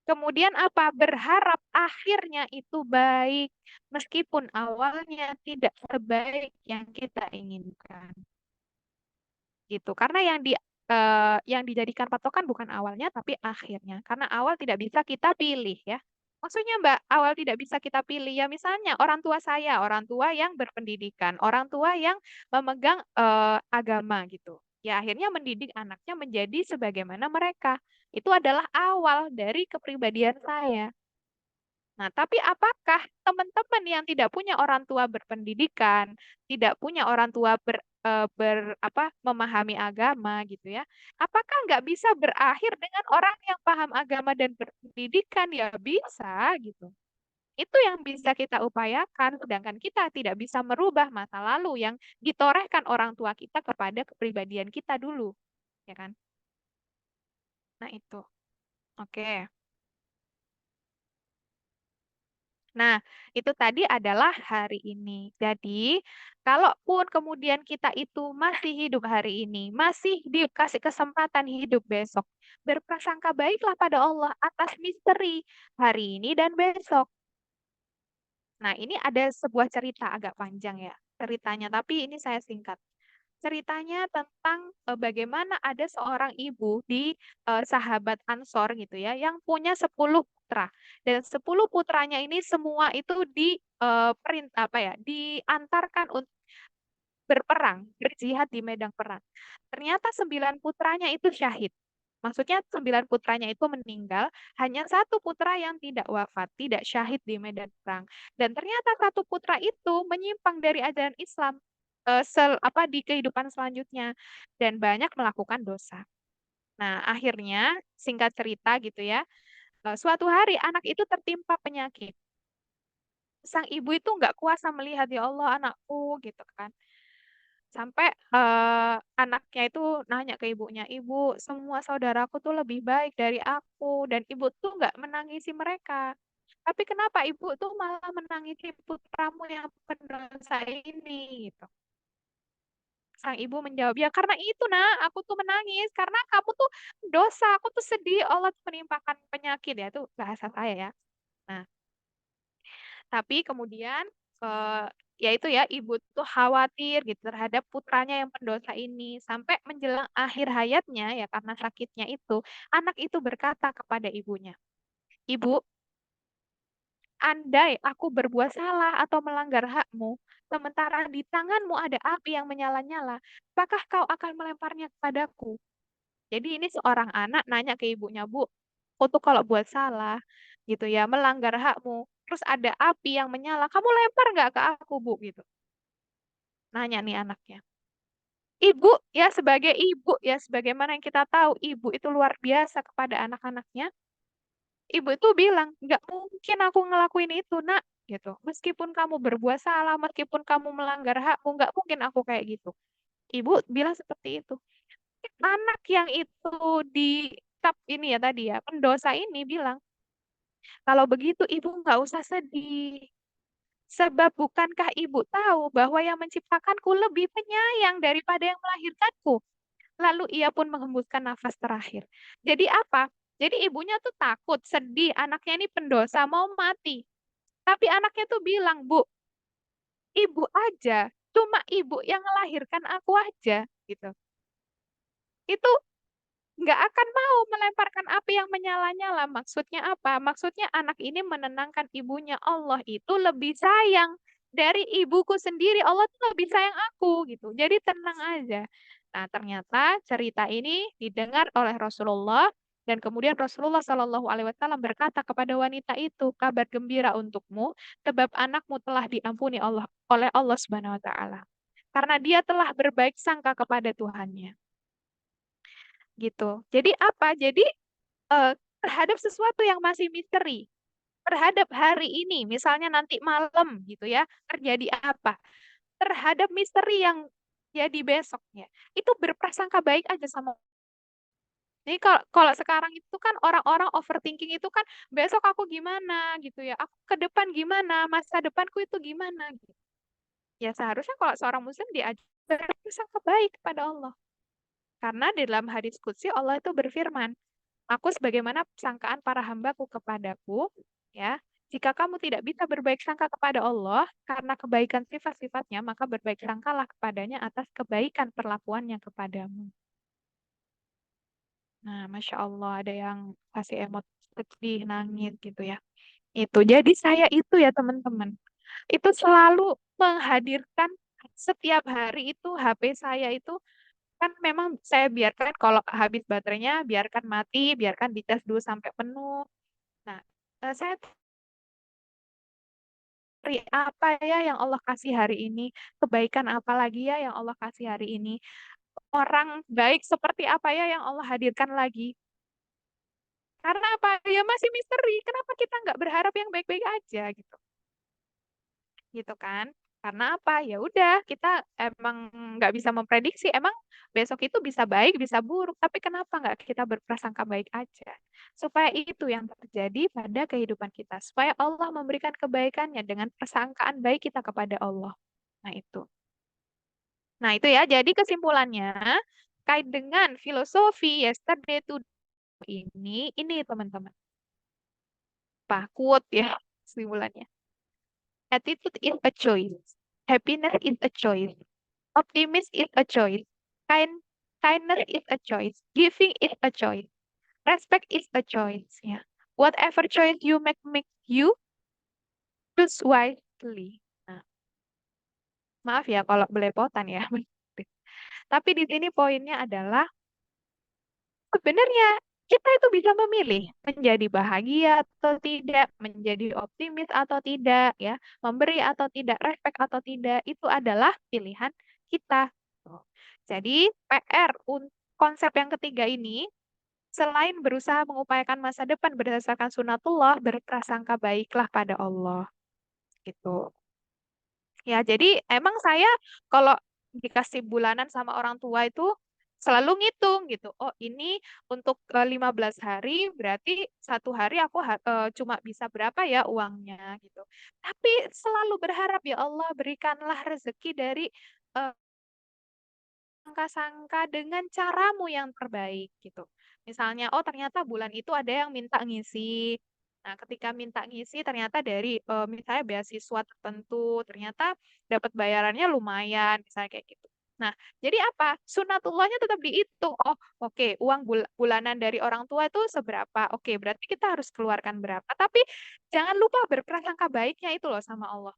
Kemudian apa? Berharap akhirnya itu baik, meskipun awalnya tidak sebaik yang kita inginkan. Gitu. Karena yang dijadikan patokan bukan awalnya tapi akhirnya. Karena awal tidak bisa kita pilih ya. Maksudnya Mbak, awal tidak bisa kita pilih. Ya misalnya orang tua saya, orang tua yang berpendidikan, orang tua yang memegang agama gitu. Ya akhirnya mendidik anaknya menjadi sebagaimana mereka. Itu adalah awal dari kepribadian saya. Nah, tapi apakah teman-teman yang tidak punya orang tua berpendidikan, tidak punya orang tua memahami agama gitu ya, apakah nggak bisa berakhir dengan orang yang paham agama dan berpendidikan? Ya bisa gitu. Itu yang bisa kita upayakan, sedangkan kita tidak bisa merubah masa lalu yang ditorehkan orang tua kita kepada kepribadian kita dulu, ya kan? Nah, itu. Oke. Nah, itu tadi adalah hari ini. Jadi, kalaupun kemudian kita itu masih hidup hari ini, masih dikasih kesempatan hidup besok, berprasangka baiklah pada Allah atas misteri hari ini dan besok. Nah, ini ada sebuah cerita agak panjang ya ceritanya, tapi ini saya singkat. Ceritanya tentang bagaimana ada seorang ibu di sahabat Ansor gitu ya, yang punya 10 putra. Dan 10 putranya ini semua itu diantarkan untuk berperang, berjihad di medan perang. Ternyata 9 putranya itu syahid. Maksudnya 9 putranya itu meninggal, hanya satu putra yang tidak wafat, tidak syahid di medan perang. Dan ternyata satu putra itu menyimpang dari ajaran Islam di kehidupan selanjutnya dan banyak melakukan dosa. Nah, akhirnya singkat cerita gitu ya, suatu hari anak itu tertimpa penyakit. Sang ibu itu nggak kuasa melihat, ya Allah anakku gitu kan. Sampai anaknya itu nanya ke ibunya, Ibu, semua saudaraku tuh lebih baik dari aku, dan ibu tuh nggak menangisi mereka. Tapi kenapa ibu tuh malah menangisi putramu yang pendosa ini? Gitu. Sang ibu menjawab, ya karena itu nak, aku tuh menangis. Karena kamu tuh dosa, aku tuh sedih. Allah tuh menimpakan penyakit ya, itu bahasa saya ya. Nah, tapi kemudian ya itu ya ibu tuh khawatir gitu terhadap putranya yang pendosa ini sampai menjelang akhir hayatnya ya karena sakitnya itu anak itu berkata kepada ibunya, Ibu, andai aku berbuat salah atau melanggar hakmu, sementara di tanganmu ada api yang menyala-nyala, apakah kau akan melemparnya kepadaku? Jadi ini seorang anak nanya ke ibunya, Bu, aku tuh kalau buat salah gitu ya, melanggar hakmu, terus ada api yang menyala, kamu lempar nggak ke aku, Bu? Gitu. Nanya nih anaknya. Ibu ya sebagai ibu ya sebagaimana yang kita tahu ibu itu luar biasa kepada anak-anaknya. Ibu itu bilang, nggak mungkin aku ngelakuin itu, nak. Gitu. Meskipun kamu berbuat salah, meskipun kamu melanggar hakmu, nggak mungkin aku kayak gitu. Ibu bilang seperti itu. Anak yang itu di kap ini ya tadi ya, pendosa ini bilang, kalau begitu ibu nggak usah sedih. Sebab bukankah ibu tahu bahwa yang menciptakanku lebih penyayang daripada yang melahirkanku? Lalu ia pun menghembuskan nafas terakhir. Jadi apa? Jadi ibunya tuh takut, sedih, anaknya ini pendosa, mau mati. Tapi anaknya tuh bilang, Bu, ibu aja, cuma ibu yang melahirkan aku aja, gitu. Itu nggak akan mau melemparkan api yang menyala-nyala. Maksudnya apa? Maksudnya anak ini menenangkan ibunya. Allah itu lebih sayang dari ibuku sendiri. Allah tuh lebih sayang aku gitu. Jadi tenang aja. Nah, ternyata cerita ini didengar oleh Rasulullah dan kemudian Rasulullah Shallallahu Alaihi Wasallam berkata kepada wanita itu, kabar gembira untukmu, sebab anakmu telah diampuni Allah oleh Allah Subhanahu Wa Taala. Karena dia telah berbaik sangka kepada Tuhannya gitu. Jadi apa? Jadi terhadap sesuatu yang masih misteri, terhadap hari ini, misalnya nanti malam gitu ya, terjadi apa? Terhadap misteri yang jadi besoknya, itu berprasangka baik aja sama. Jadi kalau kalau sekarang itu kan orang-orang overthinking itu kan besok aku gimana gitu ya, aku ke depan gimana, masa depanku itu gimana gitu. Ya seharusnya kalau seorang muslim diajar berprasangka baik kepada Allah. Karena di dalam hadis qudsi Allah itu berfirman, Aku sebagaimana sangkaan para hambaku kepadaku, ya. Jika kamu tidak bisa berbaik sangka kepada Allah karena kebaikan sifat-sifatnya, maka berbaik sangkalah kepadanya atas kebaikan perlakuannya kepadamu. Nah, Masya Allah, ada yang kasih emot sedih, nangis gitu ya. Itu. Jadi saya itu ya teman-teman, itu selalu menghadirkan setiap hari itu HP saya itu kan memang saya biarkan kalau habis baterainya biarkan mati, biarkan dicas dulu sampai penuh. Nah, saya cari apa ya yang Allah kasih hari ini, kebaikan apa lagi ya yang Allah kasih hari ini, orang baik seperti apa ya yang Allah hadirkan lagi. Karena apa? Ya masih misteri. Kenapa kita nggak berharap yang baik-baik aja gitu? Gitu kan? Karena apa? Ya udah, kita emang nggak bisa memprediksi. Emang besok itu bisa baik, bisa buruk. Tapi kenapa nggak kita berprasangka baik aja? Supaya itu yang terjadi pada kehidupan kita. Supaya Allah memberikan kebaikannya dengan persangkaan baik kita kepada Allah. Nah itu. Nah itu ya. Jadi kesimpulannya kait dengan filosofi yesterday to ini teman-teman. Pak quote ya kesimpulannya. Attitude is a choice. Happiness is a choice. Optimism is a choice. Kindness is a choice. Giving is a choice. Respect is a choice. Ya. Whatever choice you make you choose wisely. Nah, maaf ya kalau belepotan ya. Tapi di sini poinnya adalah sebenarnya kita itu bisa memilih menjadi bahagia atau tidak, menjadi optimis atau tidak, ya, memberi atau tidak, respect atau tidak, itu adalah pilihan kita. Jadi PR konsep yang ketiga ini, selain berusaha mengupayakan masa depan berdasarkan sunatullah, berprasangka baiklah pada Allah. Gitu. Ya, jadi emang saya kalau dikasih bulanan sama orang tua itu selalu ngitung gitu. Oh, ini untuk 15 hari berarti satu hari aku cuma bisa berapa ya uangnya gitu. Tapi selalu berharap ya Allah berikanlah rezeki dari eh, sangka-sangka dengan caramu yang terbaik gitu. Misalnya, oh ternyata bulan itu ada yang minta ngisi. Nah, ketika minta ngisi ternyata dari misalnya beasiswa tertentu, ternyata dapat bayarannya lumayan, misalnya kayak gitu. Nah, jadi apa? Sunatullahnya tetap dihitung. Oh, oke, uang bulanan dari orang tua itu seberapa? Oke, berarti kita harus keluarkan berapa. Tapi jangan lupa berprasangka baiknya itu loh sama Allah.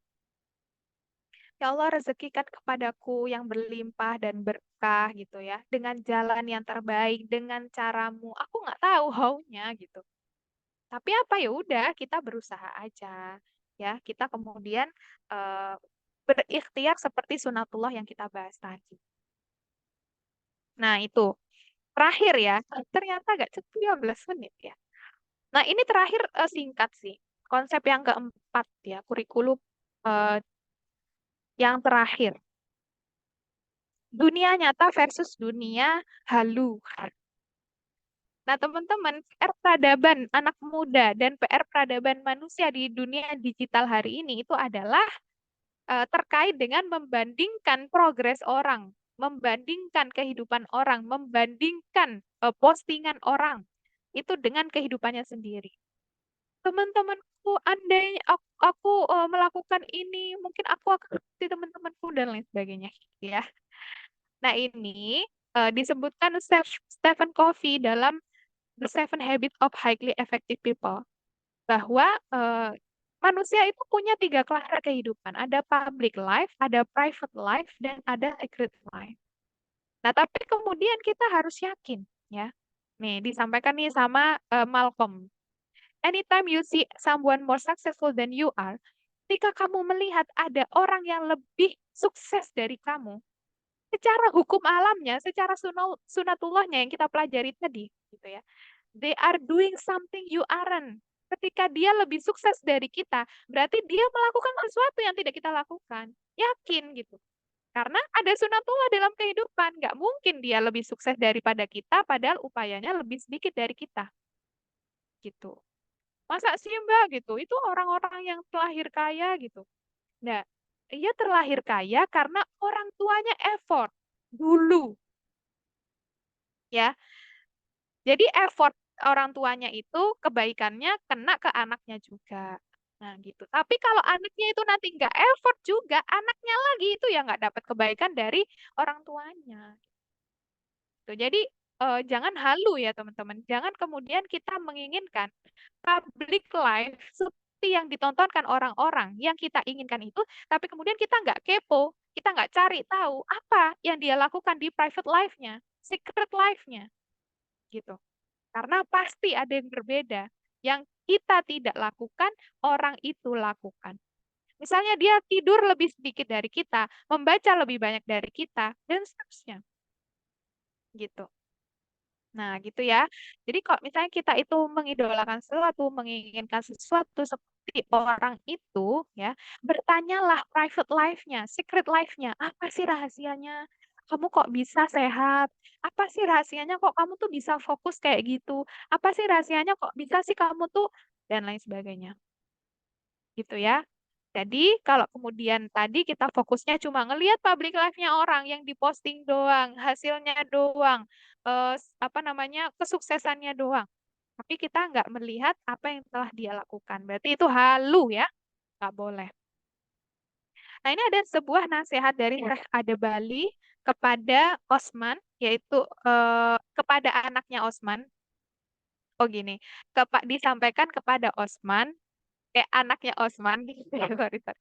Ya Allah, rezekikan kepadaku yang berlimpah dan berkah gitu ya, dengan jalan yang terbaik, dengan caramu. Aku nggak tahu how-nya gitu. Tapi apa ya udah, kita berusaha aja. Ya, kita kemudian eh, berikhtiar seperti sunatullah yang kita bahas tadi. Nah, itu terakhir ya. Ternyata agak cukup 15 menit ya. Nah, ini terakhir singkat sih. Konsep yang keempat ya, kurikulum eh, yang terakhir. Dunia nyata versus dunia halu. Nah, teman-teman, PR peradaban anak muda dan PR peradaban manusia di dunia digital hari ini itu adalah terkait dengan membandingkan progres orang, membandingkan kehidupan orang, membandingkan postingan orang itu dengan kehidupannya sendiri. Teman-temanku, andai aku melakukan ini, mungkin aku akan seperti teman-temanku dan lain sebagainya, ya. Nah, ini disebutkan Stephen Covey dalam The Seven Habits of Highly Effective People, bahwa manusia itu punya 3 klaster kehidupan. Ada public life, ada private life, dan ada secret life. Nah, tapi kemudian kita harus yakin, ya. Nih, disampaikan nih sama Malcolm. Anytime you see someone more successful than you are, ketika kamu melihat ada orang yang lebih sukses dari kamu, secara hukum alamnya, secara sunatullahnya yang kita pelajari tadi, gitu ya. They are doing something you aren't. Ketika dia lebih sukses dari kita, berarti dia melakukan sesuatu yang tidak kita lakukan. Yakin gitu. Karena ada sunatullah dalam kehidupan. Nggak mungkin dia lebih sukses daripada kita, padahal upayanya lebih sedikit dari kita. Gitu. Masa sih Mbak gitu? Itu orang-orang yang terlahir kaya gitu. Nah, ia terlahir kaya karena orang tuanya effort dulu. Ya, jadi effort orang tuanya itu kebaikannya kena ke anaknya juga. Nah, gitu. Tapi kalau anaknya itu nanti nggak effort juga, anaknya lagi itu ya nggak dapat kebaikan dari orang tuanya. Gitu. Jadi jangan halu ya teman-teman. Jangan kemudian kita menginginkan public life seperti yang ditontonkan orang-orang yang kita inginkan itu, tapi kemudian kita nggak kepo, kita nggak cari tahu apa yang dia lakukan di private life-nya, secret life-nya, gitu. Karena pasti ada yang berbeda. Yang kita tidak lakukan, orang itu lakukan. Misalnya dia tidur lebih sedikit dari kita, membaca lebih banyak dari kita, dan seterusnya. Gitu. Nah, gitu ya. Jadi kalau misalnya kita itu mengidolakan sesuatu, menginginkan sesuatu seperti orang itu, ya, bertanyalah private life-nya, secret life-nya. Apa sih rahasianya? Kamu kok bisa sehat? Apa sih rahasianya kok kamu tuh bisa fokus kayak gitu? Apa sih rahasianya kok bisa sih kamu tuh dan lain sebagainya. Gitu ya. Jadi kalau kemudian tadi kita fokusnya cuma ngelihat public life-nya orang yang diposting doang, hasilnya doang, apa namanya kesuksesannya doang. Tapi kita nggak melihat apa yang telah dia lakukan. Berarti itu halu ya, nggak boleh. Nah ini ada sebuah nasihat dari Syekh Adebali kepada Osman, yaitu kepada anaknya Osman. Oh gini, disampaikan kepada Osman, anaknya Osman, sorry, sorry,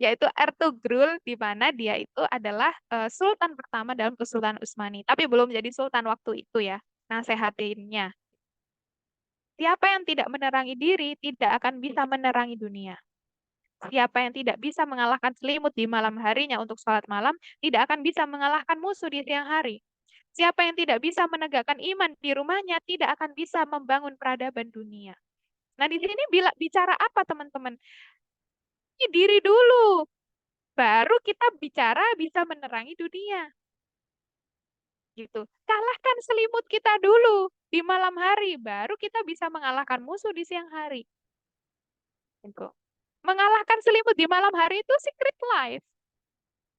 yaitu Ertugrul, di mana dia itu adalah sultan pertama dalam Kesultanan Utsmani, tapi belum jadi sultan waktu itu ya. Nasehatinnya, siapa yang tidak menerangi diri tidak akan bisa menerangi dunia. Siapa yang tidak bisa mengalahkan selimut di malam harinya untuk sholat malam, tidak akan bisa mengalahkan musuh di siang hari. Siapa yang tidak bisa menegakkan iman di rumahnya, tidak akan bisa membangun peradaban dunia. Nah, di sini bicara apa, teman-teman? Ini diri dulu. Baru kita bicara bisa menerangi dunia. Gitu. Kalahkan selimut kita dulu di malam hari, baru kita bisa mengalahkan musuh di siang hari. Gitu. Mengalahkan selimut di malam hari itu secret life.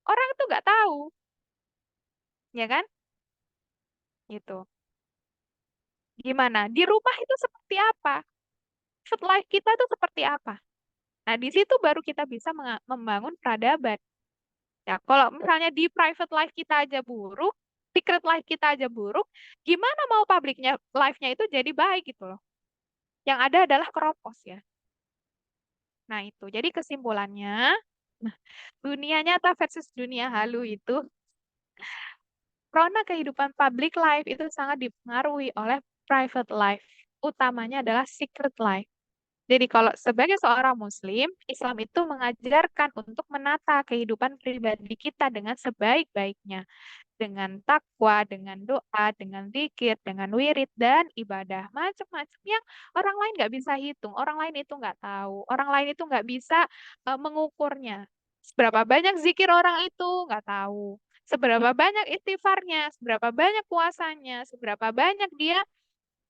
Orang itu nggak tahu. Ya kan? Gitu. Gimana? Di rumah itu seperti apa? Secret life kita itu seperti apa? Nah, di situ baru kita bisa membangun peradaban. Ya, kalau misalnya di private life kita aja buruk, secret life kita aja buruk, gimana mau publicnya life-nya itu jadi baik gitu loh. Yang ada adalah keropos ya. Nah, itu. Jadi kesimpulannya, dunia nyata versus dunia halu itu, karena kehidupan public life itu sangat dipengaruhi oleh private life. Utamanya adalah secret life. Jadi kalau sebagai seorang muslim, Islam itu mengajarkan untuk menata kehidupan pribadi kita dengan sebaik-baiknya. Dengan takwa, dengan doa, dengan zikir, dengan wirid, dan ibadah. Macam-macam yang orang lain nggak bisa hitung, orang lain itu nggak tahu, orang lain itu nggak bisa mengukurnya. Seberapa banyak zikir orang itu nggak tahu. Seberapa banyak istighfarnya, seberapa banyak puasanya, seberapa banyak dia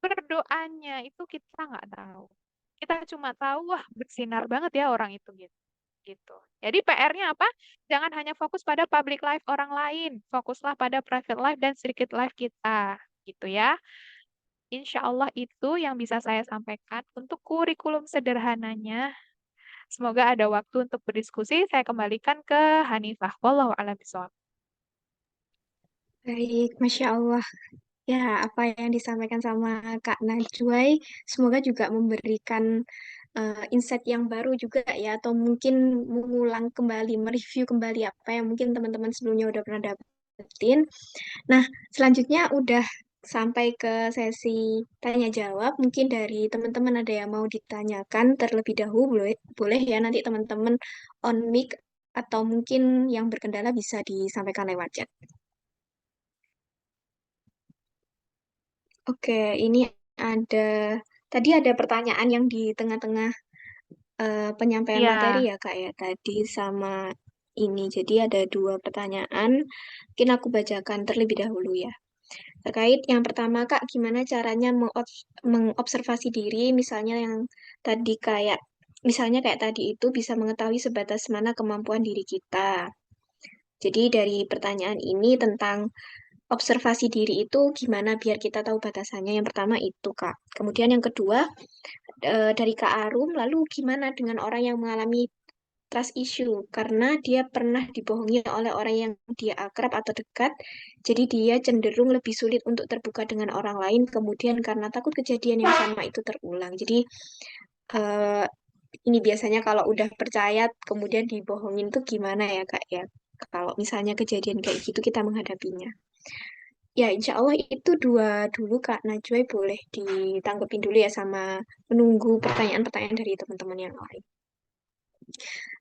berdoanya, itu kita nggak tahu. Kita cuma tahu, wah bersinar banget ya orang itu gitu. Gitu. Jadi PR-nya apa? Jangan hanya fokus pada public life orang lain, fokuslah pada private life dan sedikit life kita, gitu ya. Insya Allah itu yang bisa saya sampaikan untuk kurikulum sederhananya. Semoga ada waktu untuk berdiskusi. Saya kembalikan ke Hanifah. Wallahu a'lam bishawab. Baik, Masya Allah. Ya, apa yang disampaikan sama Kak Najwai, semoga juga memberikan insight yang baru juga ya, atau mungkin mengulang kembali, mereview kembali apa yang mungkin teman-teman sebelumnya udah pernah dapetin. Nah, selanjutnya udah sampai ke sesi tanya jawab. Mungkin dari teman-teman ada yang mau ditanyakan terlebih dahulu, boleh ya nanti teman-teman on mic atau mungkin yang berkendala bisa disampaikan lewat chat. Oke, ini ada tadi ada pertanyaan yang di tengah-tengah penyampaian materi Iya, ya Kak ya tadi sama ini. Jadi ada dua pertanyaan. Mungkin aku bacakan terlebih dahulu ya. Terkait yang pertama Kak, gimana caranya mengobservasi diri, misalnya yang tadi kayak misalnya kayak tadi itu bisa mengetahui sebatas mana kemampuan diri kita. Jadi dari pertanyaan ini tentang observasi diri itu gimana biar kita tahu batasannya. Yang pertama itu, Kak. Kemudian yang kedua, dari Kak Arum, lalu gimana dengan orang yang mengalami trust issue? Karena dia pernah dibohongi oleh orang yang dia akrab atau dekat, jadi dia cenderung lebih sulit untuk terbuka dengan orang lain, kemudian karena takut kejadian yang sama itu terulang. Jadi, eh, Ini biasanya kalau udah percaya kemudian dibohongin tuh gimana ya Kak ya? Kalau misalnya kejadian kayak gitu kita menghadapinya. Ya insya Allah itu dua dulu Kak Najwa, boleh ditanggepin dulu ya sama menunggu pertanyaan-pertanyaan dari teman-teman yang lain.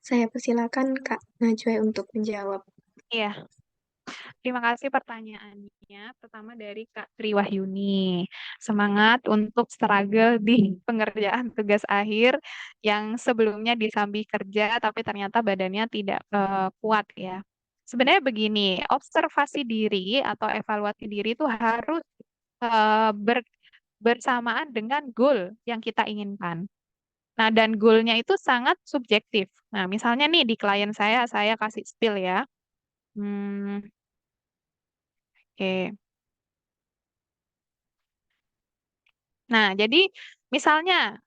Saya persilakan Kak Najwa untuk menjawab. Iya, terima kasih pertanyaannya. Pertama dari Kak Triwahyuni. Semangat untuk struggle di pengerjaan tugas akhir yang sebelumnya disambi kerja tapi ternyata badannya tidak kuat ya. Sebenarnya begini, observasi diri atau evaluasi diri itu harus bersamaan dengan goal yang kita inginkan. Nah, dan goalnya itu sangat subjektif. Nah, misalnya nih di klien saya kasih spill ya. Hmm, oke. Nah, jadi misalnya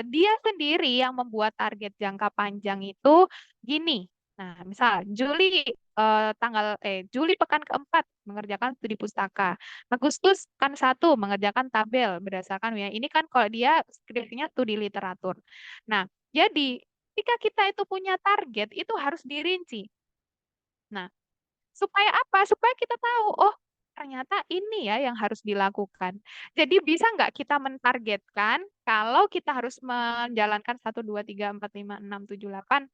dia sendiri yang membuat target jangka panjang itu gini. Nah, misal Juli pekan keempat mengerjakan studi pustaka. Agustus pekan 1 mengerjakan tabel berdasarkan ya. Ini kan kalau dia skripsinya studi literatur. Nah, jadi ketika kita itu punya target itu harus dirinci. Nah, supaya apa? Supaya kita tahu, oh ternyata ini ya yang harus dilakukan. Jadi bisa nggak kita mentargetkan kalau kita harus menjalankan 1, 2, 3, 4, 5, 6, 7, 8,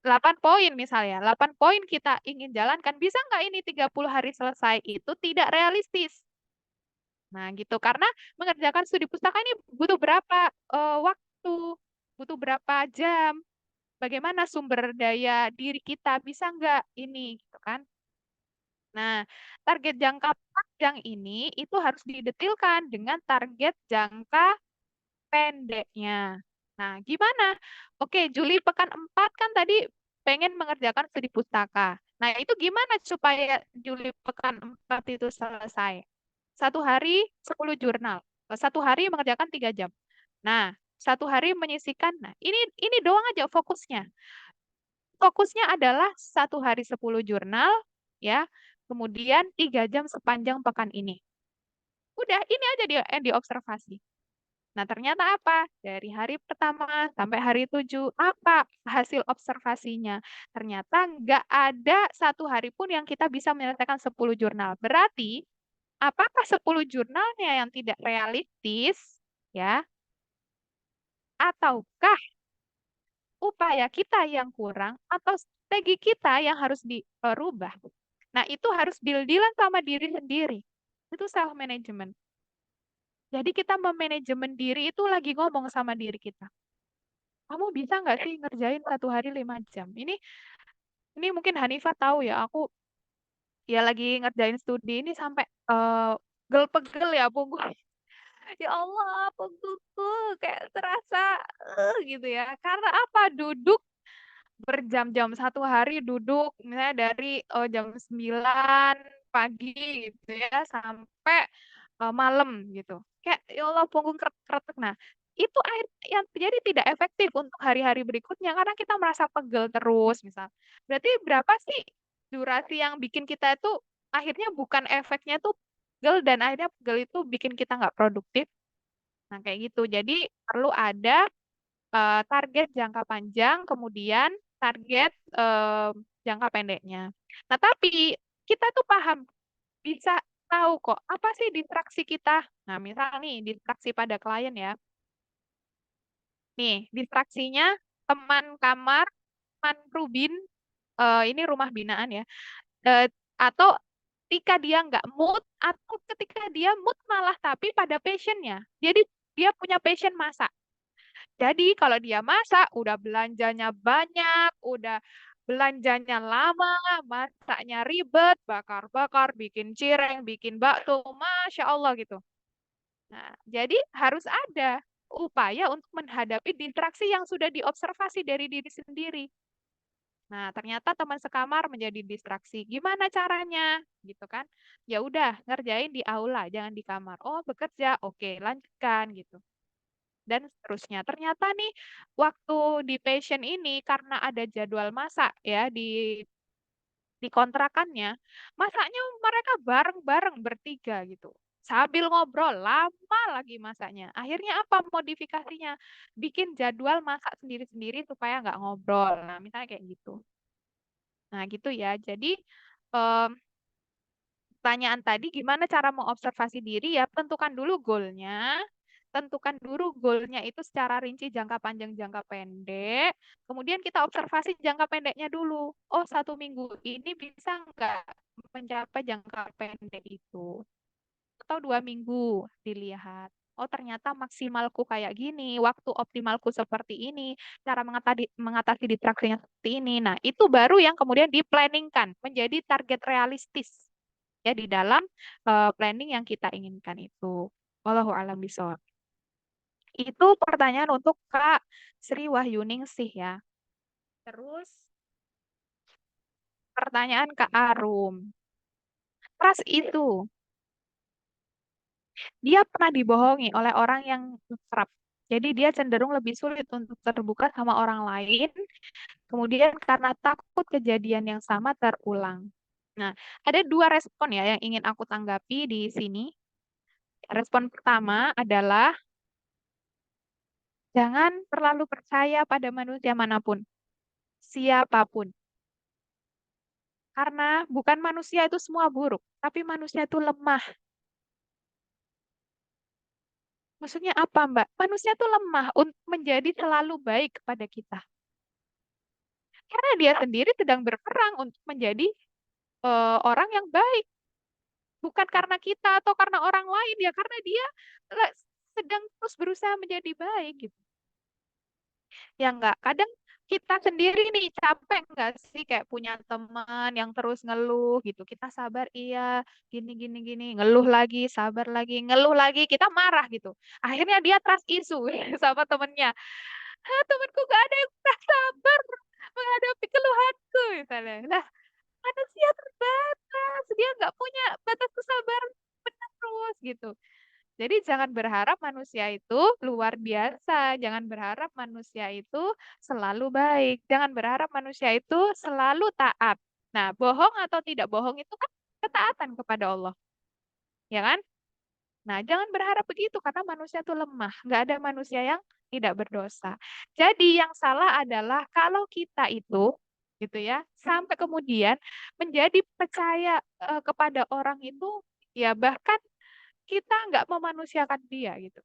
8 poin misalnya. 8 poin kita ingin jalankan, bisa nggak ini 30 hari selesai? Itu tidak realistis. Nah gitu, karena mengerjakan studi pustaka ini butuh berapa waktu, butuh berapa jam, bagaimana sumber daya diri kita, bisa nggak ini gitu kan. Nah, target jangka panjang ini itu harus didetilkan dengan target jangka pendeknya. Nah, gimana? Oke, Juli pekan 4 kan tadi pengen mengerjakan studi pustaka. Nah, itu gimana supaya Juli pekan 4 itu selesai? 1 hari 10 jurnal. 1 hari mengerjakan 3 jam. Nah, 1 hari menyisihkan. Nah, ini doang aja fokusnya. Fokusnya adalah 1 hari 10 jurnal, ya. Kemudian 3 jam sepanjang pekan ini. Udah, ini aja diobservasi. Nah, ternyata apa? Dari hari pertama sampai hari 7, apa hasil observasinya? Ternyata nggak ada 1 hari pun yang kita bisa menyelesaikan 10 jurnal. Berarti, apakah 10 jurnalnya yang tidak realistis, ya? Ataukah upaya kita yang kurang, atau strategi kita yang harus dirubah? Nah, itu harus deal-dealan sama diri sendiri. Itu self-management. Jadi kita memanajemen diri itu lagi ngomong sama diri kita. Kamu bisa nggak sih ngerjain 1 hari 5 jam? Ini mungkin Hanifah tahu ya, aku ya lagi ngerjain studi ini sampai pegel-pegel ya punggung. Ya Allah, punggungku kayak terasa gitu ya. Karena apa? Duduk berjam-jam, 1 hari duduk misalnya dari jam 9 pagi gitu ya sampai malam gitu. Kayak ya Allah punggung kretek. Nah, itu yang jadi tidak efektif untuk hari-hari berikutnya karena kita merasa pegel terus misal. Berarti berapa sih durasi yang bikin kita itu akhirnya bukan efeknya tuh pegel dan akhirnya pegel itu bikin kita nggak produktif. Nah, kayak gitu. Jadi perlu ada target jangka panjang, kemudian target jangka pendeknya. Nah, tapi kita tuh paham, bisa tahu kok apa sih distraksi kita. Nah, misal nih distraksi pada klien ya. Nih, distraksinya teman kamar, teman Rubin, ini rumah binaan ya. Atau ketika dia nggak mood, atau ketika dia mood malah tapi pada passionnya. Jadi dia punya passion masak. Jadi kalau dia masak, udah belanjanya banyak, udah belanjanya lama, masaknya ribet, bakar-bakar, bikin cireng, bikin bakso, Masya Allah gitu. Nah, jadi harus ada upaya untuk menghadapi distraksi yang sudah diobservasi dari diri sendiri. Nah, ternyata teman sekamar menjadi distraksi. Gimana caranya? Gitu kan? Ya udah, ngerjain di aula, jangan di kamar. Oh, bekerja. Oke, lanjutkan gitu. Dan seterusnya. Ternyata nih waktu di passion ini karena ada jadwal masak ya di kontrakannya, masaknya mereka bareng-bareng bertiga gitu. Sambil ngobrol, lama lagi masaknya. Akhirnya apa modifikasinya? Bikin jadwal masak sendiri-sendiri supaya nggak ngobrol. Nah, misalnya kayak gitu. Nah, gitu ya. Jadi, em, pertanyaan tadi gimana cara mengobservasi diri ya? Tentukan dulu goalnya. Tentukan dulu goalnya itu secara rinci jangka panjang, jangka pendek. Kemudian kita observasi jangka pendeknya dulu. Oh, 1 minggu ini bisa nggak mencapai jangka pendek itu? Atau 2 minggu dilihat. Oh, ternyata maksimalku kayak gini, waktu optimalku seperti ini, cara mengatasi distraksinya seperti ini. Nah, itu baru yang kemudian diplanningkan menjadi target realistis ya di dalam planning yang kita inginkan itu. Wallahu a'lam bishawab. Itu pertanyaan untuk Kak Sri Wahyuningsih ya. Terus pertanyaan Kak Arum. Trust itu, dia pernah dibohongi oleh orang yang kerap. Jadi dia cenderung lebih sulit untuk terbuka sama orang lain. Kemudian karena takut kejadian yang sama terulang. Nah, ada 2 respon ya yang ingin aku tanggapi di sini. Respon pertama adalah jangan terlalu percaya pada manusia manapun, siapapun. Karena bukan manusia itu semua buruk, tapi manusia itu lemah. Maksudnya apa, Mbak? Manusia itu lemah untuk menjadi selalu baik kepada kita. Karena dia sendiri sedang berperang untuk menjadi orang yang baik. Bukan karena kita atau karena orang lain ya, karena dia sedang terus berusaha menjadi baik gitu. Ya enggak, kadang kita sendiri nih capek enggak sih kayak punya teman yang terus ngeluh gitu. Kita sabar iya, gini gini gini, ngeluh lagi, sabar lagi, ngeluh lagi, kita marah gitu. Akhirnya dia trust issue sama temennya. Ah, temanku gak ada yang pernah sabar menghadapi keluhanku misalnya. Nah, manusia terbatas, dia nggak punya batas kesabaran terus gitu. Jadi jangan berharap manusia itu luar biasa, jangan berharap manusia itu selalu baik, jangan berharap manusia itu selalu taat. Nah, bohong atau tidak bohong itu kan ketaatan kepada Allah, ya kan? Nah, jangan berharap begitu karena manusia itu lemah, nggak ada manusia yang tidak berdosa. Jadi yang salah adalah kalau kita itu gitu ya, sampai kemudian menjadi percaya kepada orang itu ya bahkan kita nggak memanusiakan dia gitu.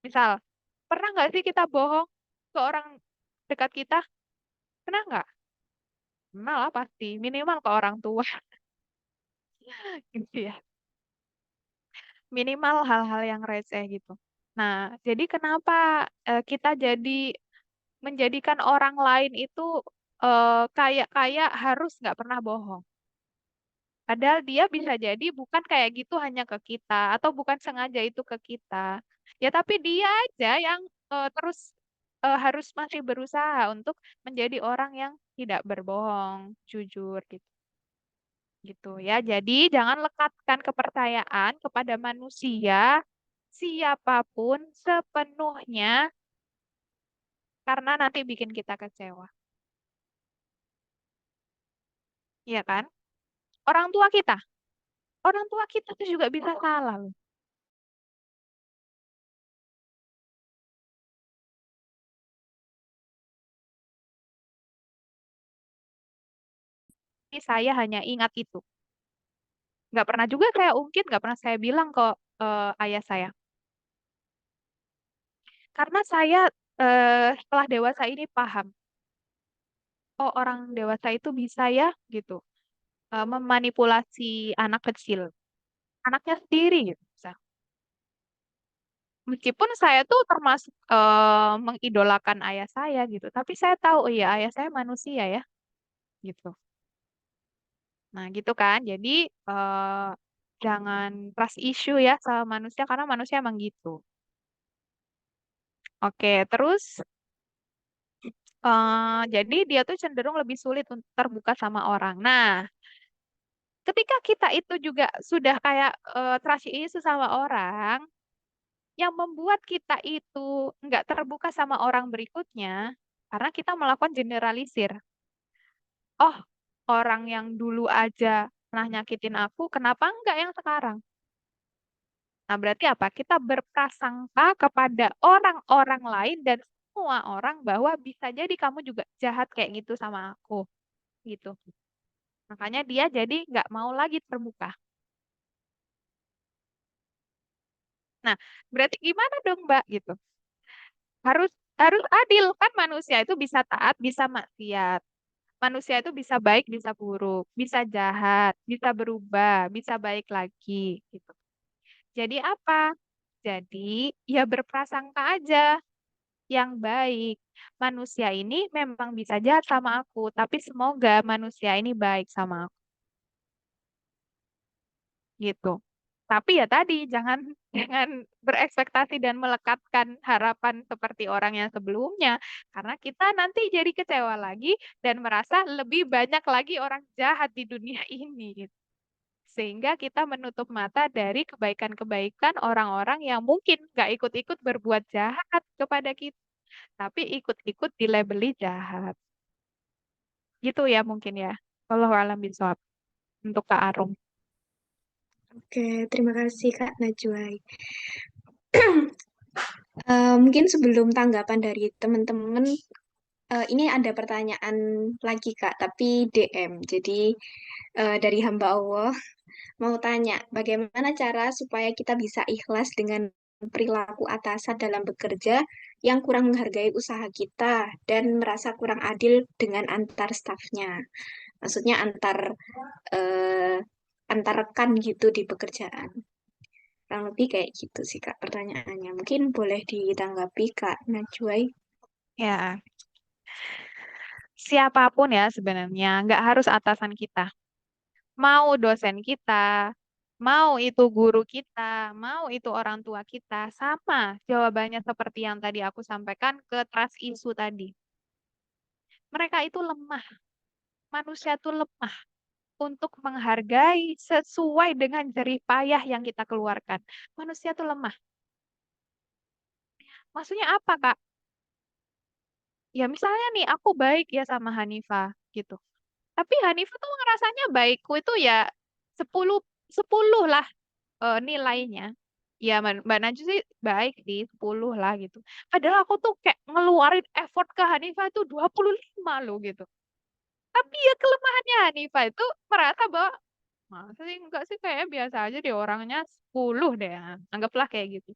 Misal, pernah nggak sih kita bohong ke orang dekat kita? Pernah nggak? Pernah lah pasti, minimal ke orang tua gitu ya. Minimal hal-hal yang receh gitu. Nah, jadi kenapa kita jadi menjadikan orang lain itu kayak harus nggak pernah bohong? Padahal dia bisa jadi bukan kayak gitu hanya ke kita atau bukan sengaja itu ke kita. Ya tapi dia aja yang terus harus masih berusaha untuk menjadi orang yang tidak berbohong, jujur gitu. Gitu ya. Jadi jangan lekatkan kepercayaan kepada manusia siapapun sepenuhnya karena nanti bikin kita kecewa. Iya kan? Orang tua kita, orang tua kita tuh juga bisa salah loh. Jadi saya hanya ingat itu. Nggak pernah juga saya ungkit, nggak pernah saya bilang ke ayah saya. Karena saya setelah dewasa ini paham, oh orang dewasa itu bisa ya gitu, memanipulasi anak kecil, anaknya sendiri gitu. Meskipun saya tuh termasuk mengidolakan ayah saya gitu, tapi saya tahu oh iya ayah saya manusia ya gitu. Nah gitu kan, jadi eh, jangan trust issue ya sama manusia karena manusia emang gitu. Oke, terus jadi dia tuh cenderung lebih sulit untuk terbuka sama orang. Nah, ketika kita itu juga sudah kayak trust issue sama orang, yang membuat kita itu nggak terbuka sama orang berikutnya, karena kita melakukan generalisir. Oh, orang yang dulu aja pernah nyakitin aku, kenapa enggak yang sekarang? Nah, berarti apa? Kita berprasangka kepada orang-orang lain dan semua orang bahwa bisa jadi kamu juga jahat kayak gitu sama aku. Gitu. Makanya dia jadi nggak mau lagi terbuka. Nah, berarti gimana dong, Mbak? Gitu. Harus harus adil kan manusia itu bisa taat, bisa maksiat. Manusia itu bisa baik, bisa buruk, bisa jahat, bisa berubah, bisa baik lagi gitu. Jadi apa? Jadi ya berprasangka aja yang baik. Manusia ini memang bisa jahat sama aku, tapi semoga manusia ini baik sama aku gitu. Tapi ya tadi jangan jangan berekspektasi dan melekatkan harapan seperti orang yang sebelumnya, karena kita nanti jadi kecewa lagi dan merasa lebih banyak lagi orang jahat di dunia ini gitu. Sehingga kita menutup mata dari kebaikan-kebaikan orang-orang yang mungkin nggak ikut-ikut berbuat jahat kepada kita, tapi ikut-ikut dilabeli jahat. Gitu ya mungkin ya. Wallahu a'lam bishawab untuk Kak Arum. Oke, terima kasih Kak Najwa. Mungkin sebelum tanggapan dari teman-teman, ini ada pertanyaan lagi Kak, tapi DM. Jadi dari hamba Allah mau tanya, bagaimana cara supaya kita bisa ikhlas dengan perilaku atasan dalam bekerja yang kurang menghargai usaha kita dan merasa kurang adil dengan antar stafnya. Maksudnya eh, antar rekan gitu di pekerjaan. Kurang lebih kayak gitu sih Kak pertanyaannya. Mungkin boleh ditanggapi Kak Najwa. Ya, siapapun ya sebenarnya, nggak harus atasan kita. Mau dosen kita, mau itu guru kita, mau itu orang tua kita, sama jawabannya seperti yang tadi aku sampaikan ke trust issue tadi. Mereka itu lemah, manusia itu lemah untuk menghargai sesuai dengan jerih payah yang kita keluarkan. Manusia itu lemah. Maksudnya apa, Kak? Ya misalnya nih, aku baik ya sama Hanifah gitu. Tapi Hanifah tuh ngerasanya baikku itu ya 10 10 lah nilainya. Ya Mbak Najwa sih baik di 10 lah gitu. Padahal aku tuh kayak ngeluarin effort ke Hanifah itu 25 loh gitu. Tapi ya kelemahannya Hanifah itu merasa bahwa masa sih enggak sih kayaknya biasa aja deh orangnya 10 deh. Anggaplah kayak gitu.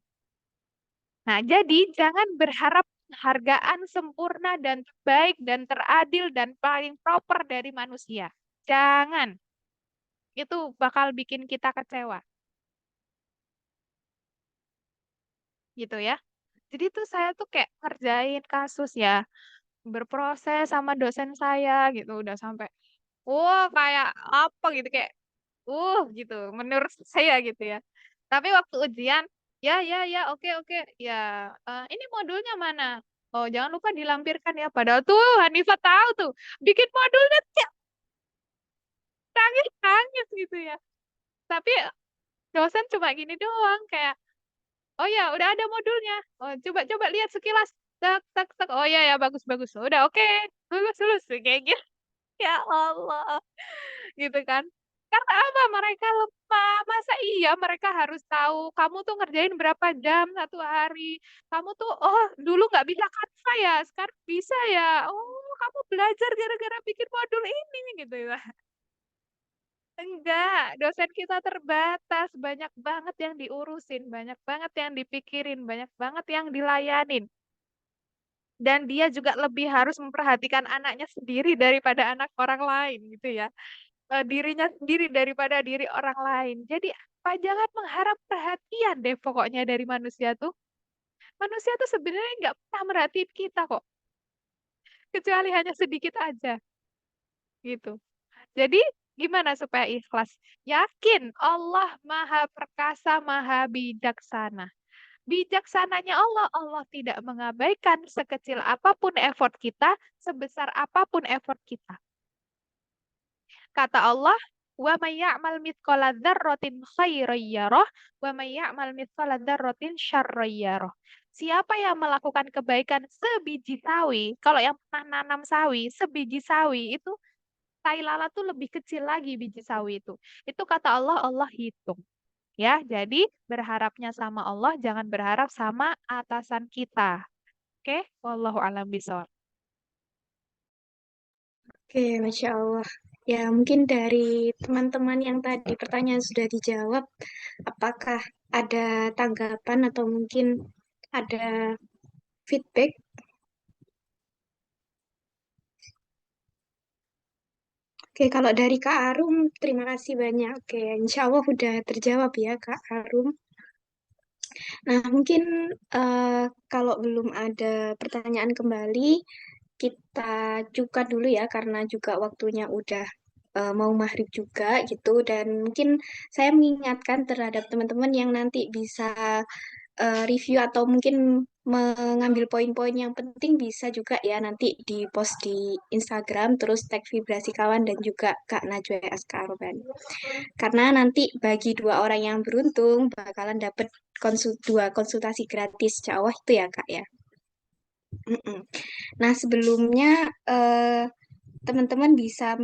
Nah, jadi jangan berharap hargaan sempurna dan baik dan teradil dan paling proper dari manusia. Jangan. Itu bakal bikin kita kecewa. Gitu ya. Jadi tuh saya tuh kayak ngerjain kasus ya. Berproses sama dosen saya gitu. Udah sampai, wah kayak apa gitu. Kayak, gitu. Menurut saya gitu ya. Tapi waktu ujian, ya, ya, ya, oke, oke. Ya, ini modulnya mana? Oh, jangan lupa dilampirkan ya. Padahal tuh Hanifah tahu tuh. Bikin modulnya tiap nangis-nangis gitu ya. Tapi dosen cuma gini doang. Kayak, oh ya, udah ada modulnya. Oh, coba-coba lihat sekilas. Tak, tak, tak. Oh ya, ya, bagus, bagus. Udah, oke. Lulus, lulus. Kayak gitu. Ya Allah. Gitu kan. Karena apa? Mereka lemah. Masa iya mereka harus tahu kamu tuh ngerjain berapa jam satu hari. Kamu tuh, oh dulu nggak bisa Canva ya, sekarang bisa ya. Oh, kamu belajar gara-gara bikin modul ini gitu ya. Enggak, dosen kita terbatas. Banyak banget yang diurusin, banyak banget yang dipikirin, banyak banget yang dilayanin. Dan dia juga lebih harus memperhatikan anaknya sendiri daripada anak orang lain gitu ya. Dirinya sendiri daripada diri orang lain. Jadi apa jangan mengharap perhatian deh pokoknya dari manusia tuh. Manusia tuh sebenarnya nggak pernah merhatiin kita kok. Kecuali hanya sedikit aja gitu. Jadi gimana supaya ikhlas? Yakin Allah maha perkasa, maha bijaksana. Bijaksananya Allah, Allah tidak mengabaikan sekecil apapun effort kita, sebesar apapun effort kita. Kata Allah, wa may ya'mal mithqala dzarratin khairan yarah wa may ya'mal mithqala dzarratin syarran yarah. Siapa yang melakukan kebaikan sebiji sawi, kalau yang pernah nanam sawi, sebiji sawi itu tai lalat tuh lebih kecil lagi biji sawi itu. Itu kata Allah, Allah hitung. Ya, jadi berharapnya sama Allah, jangan berharap sama atasan kita. Oke, wallahu alam bishawab. Oke, Masya Allah. Ya, mungkin dari teman-teman yang tadi pertanyaan sudah dijawab, apakah ada tanggapan atau mungkin ada feedback? Oke, kalau dari Kak Arum, terima kasih banyak. Oke, insya Allah udah terjawab ya, Kak Arum. Nah, mungkin kalau belum ada pertanyaan kembali, kita cukup dulu ya, karena juga waktunya udah mau maghrib juga gitu. Dan mungkin saya mengingatkan terhadap teman-teman yang nanti bisa review atau mungkin mengambil poin-poin yang penting bisa juga ya nanti di post di Instagram terus tag vibrasi kawan dan juga Kak Najwa Askaroban. Karena nanti bagi dua orang yang beruntung bakalan dapat dua konsultasi gratis Jawa itu ya Kak ya. Mm-mm. Nah sebelumnya teman-teman bisa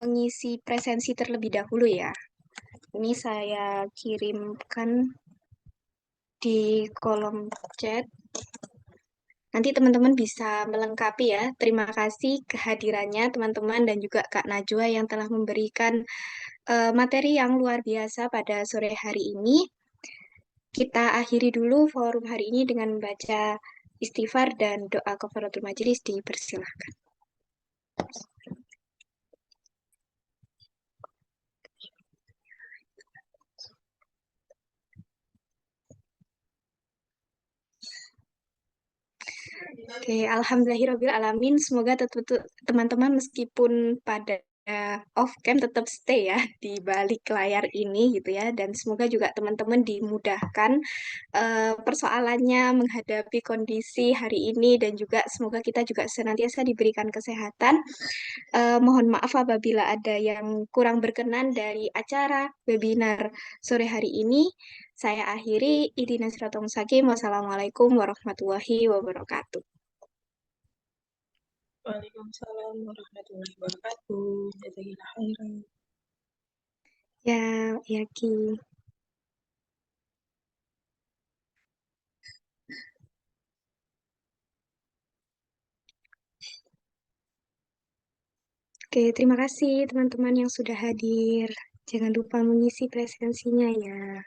mengisi presensi terlebih dahulu ya. Ini saya kirimkan di kolom chat. Nanti teman-teman bisa melengkapi ya. Terima kasih kehadirannya teman-teman dan juga Kak Najwa yang telah memberikan materi yang luar biasa pada sore hari ini. Kita akhiri dulu forum hari ini dengan membaca istighfar dan doa kafaratul majelis. Dipersilahkan. Oke, alhamdulillahirabbil alamin. Semoga teman-teman meskipun pada off cam tetap stay ya di balik layar ini gitu ya. Dan semoga juga teman-teman dimudahkan persoalannya menghadapi kondisi hari ini dan juga semoga kita juga senantiasa diberikan kesehatan. Mohon maaf apabila ada yang kurang berkenan dari acara webinar sore hari ini. Saya akhiri. Ihdinas siratal mustaqim. Wassalamualaikum warahmatullahi wabarakatuh. Waalaikumsalam warahmatullahi wabarakatuh. Jazakallah khairan. Ya, ya Ki. Oke, terima kasih teman-teman yang sudah hadir. Jangan lupa mengisi presensinya ya.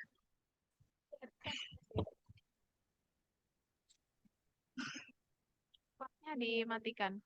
Spotnya dimatikan.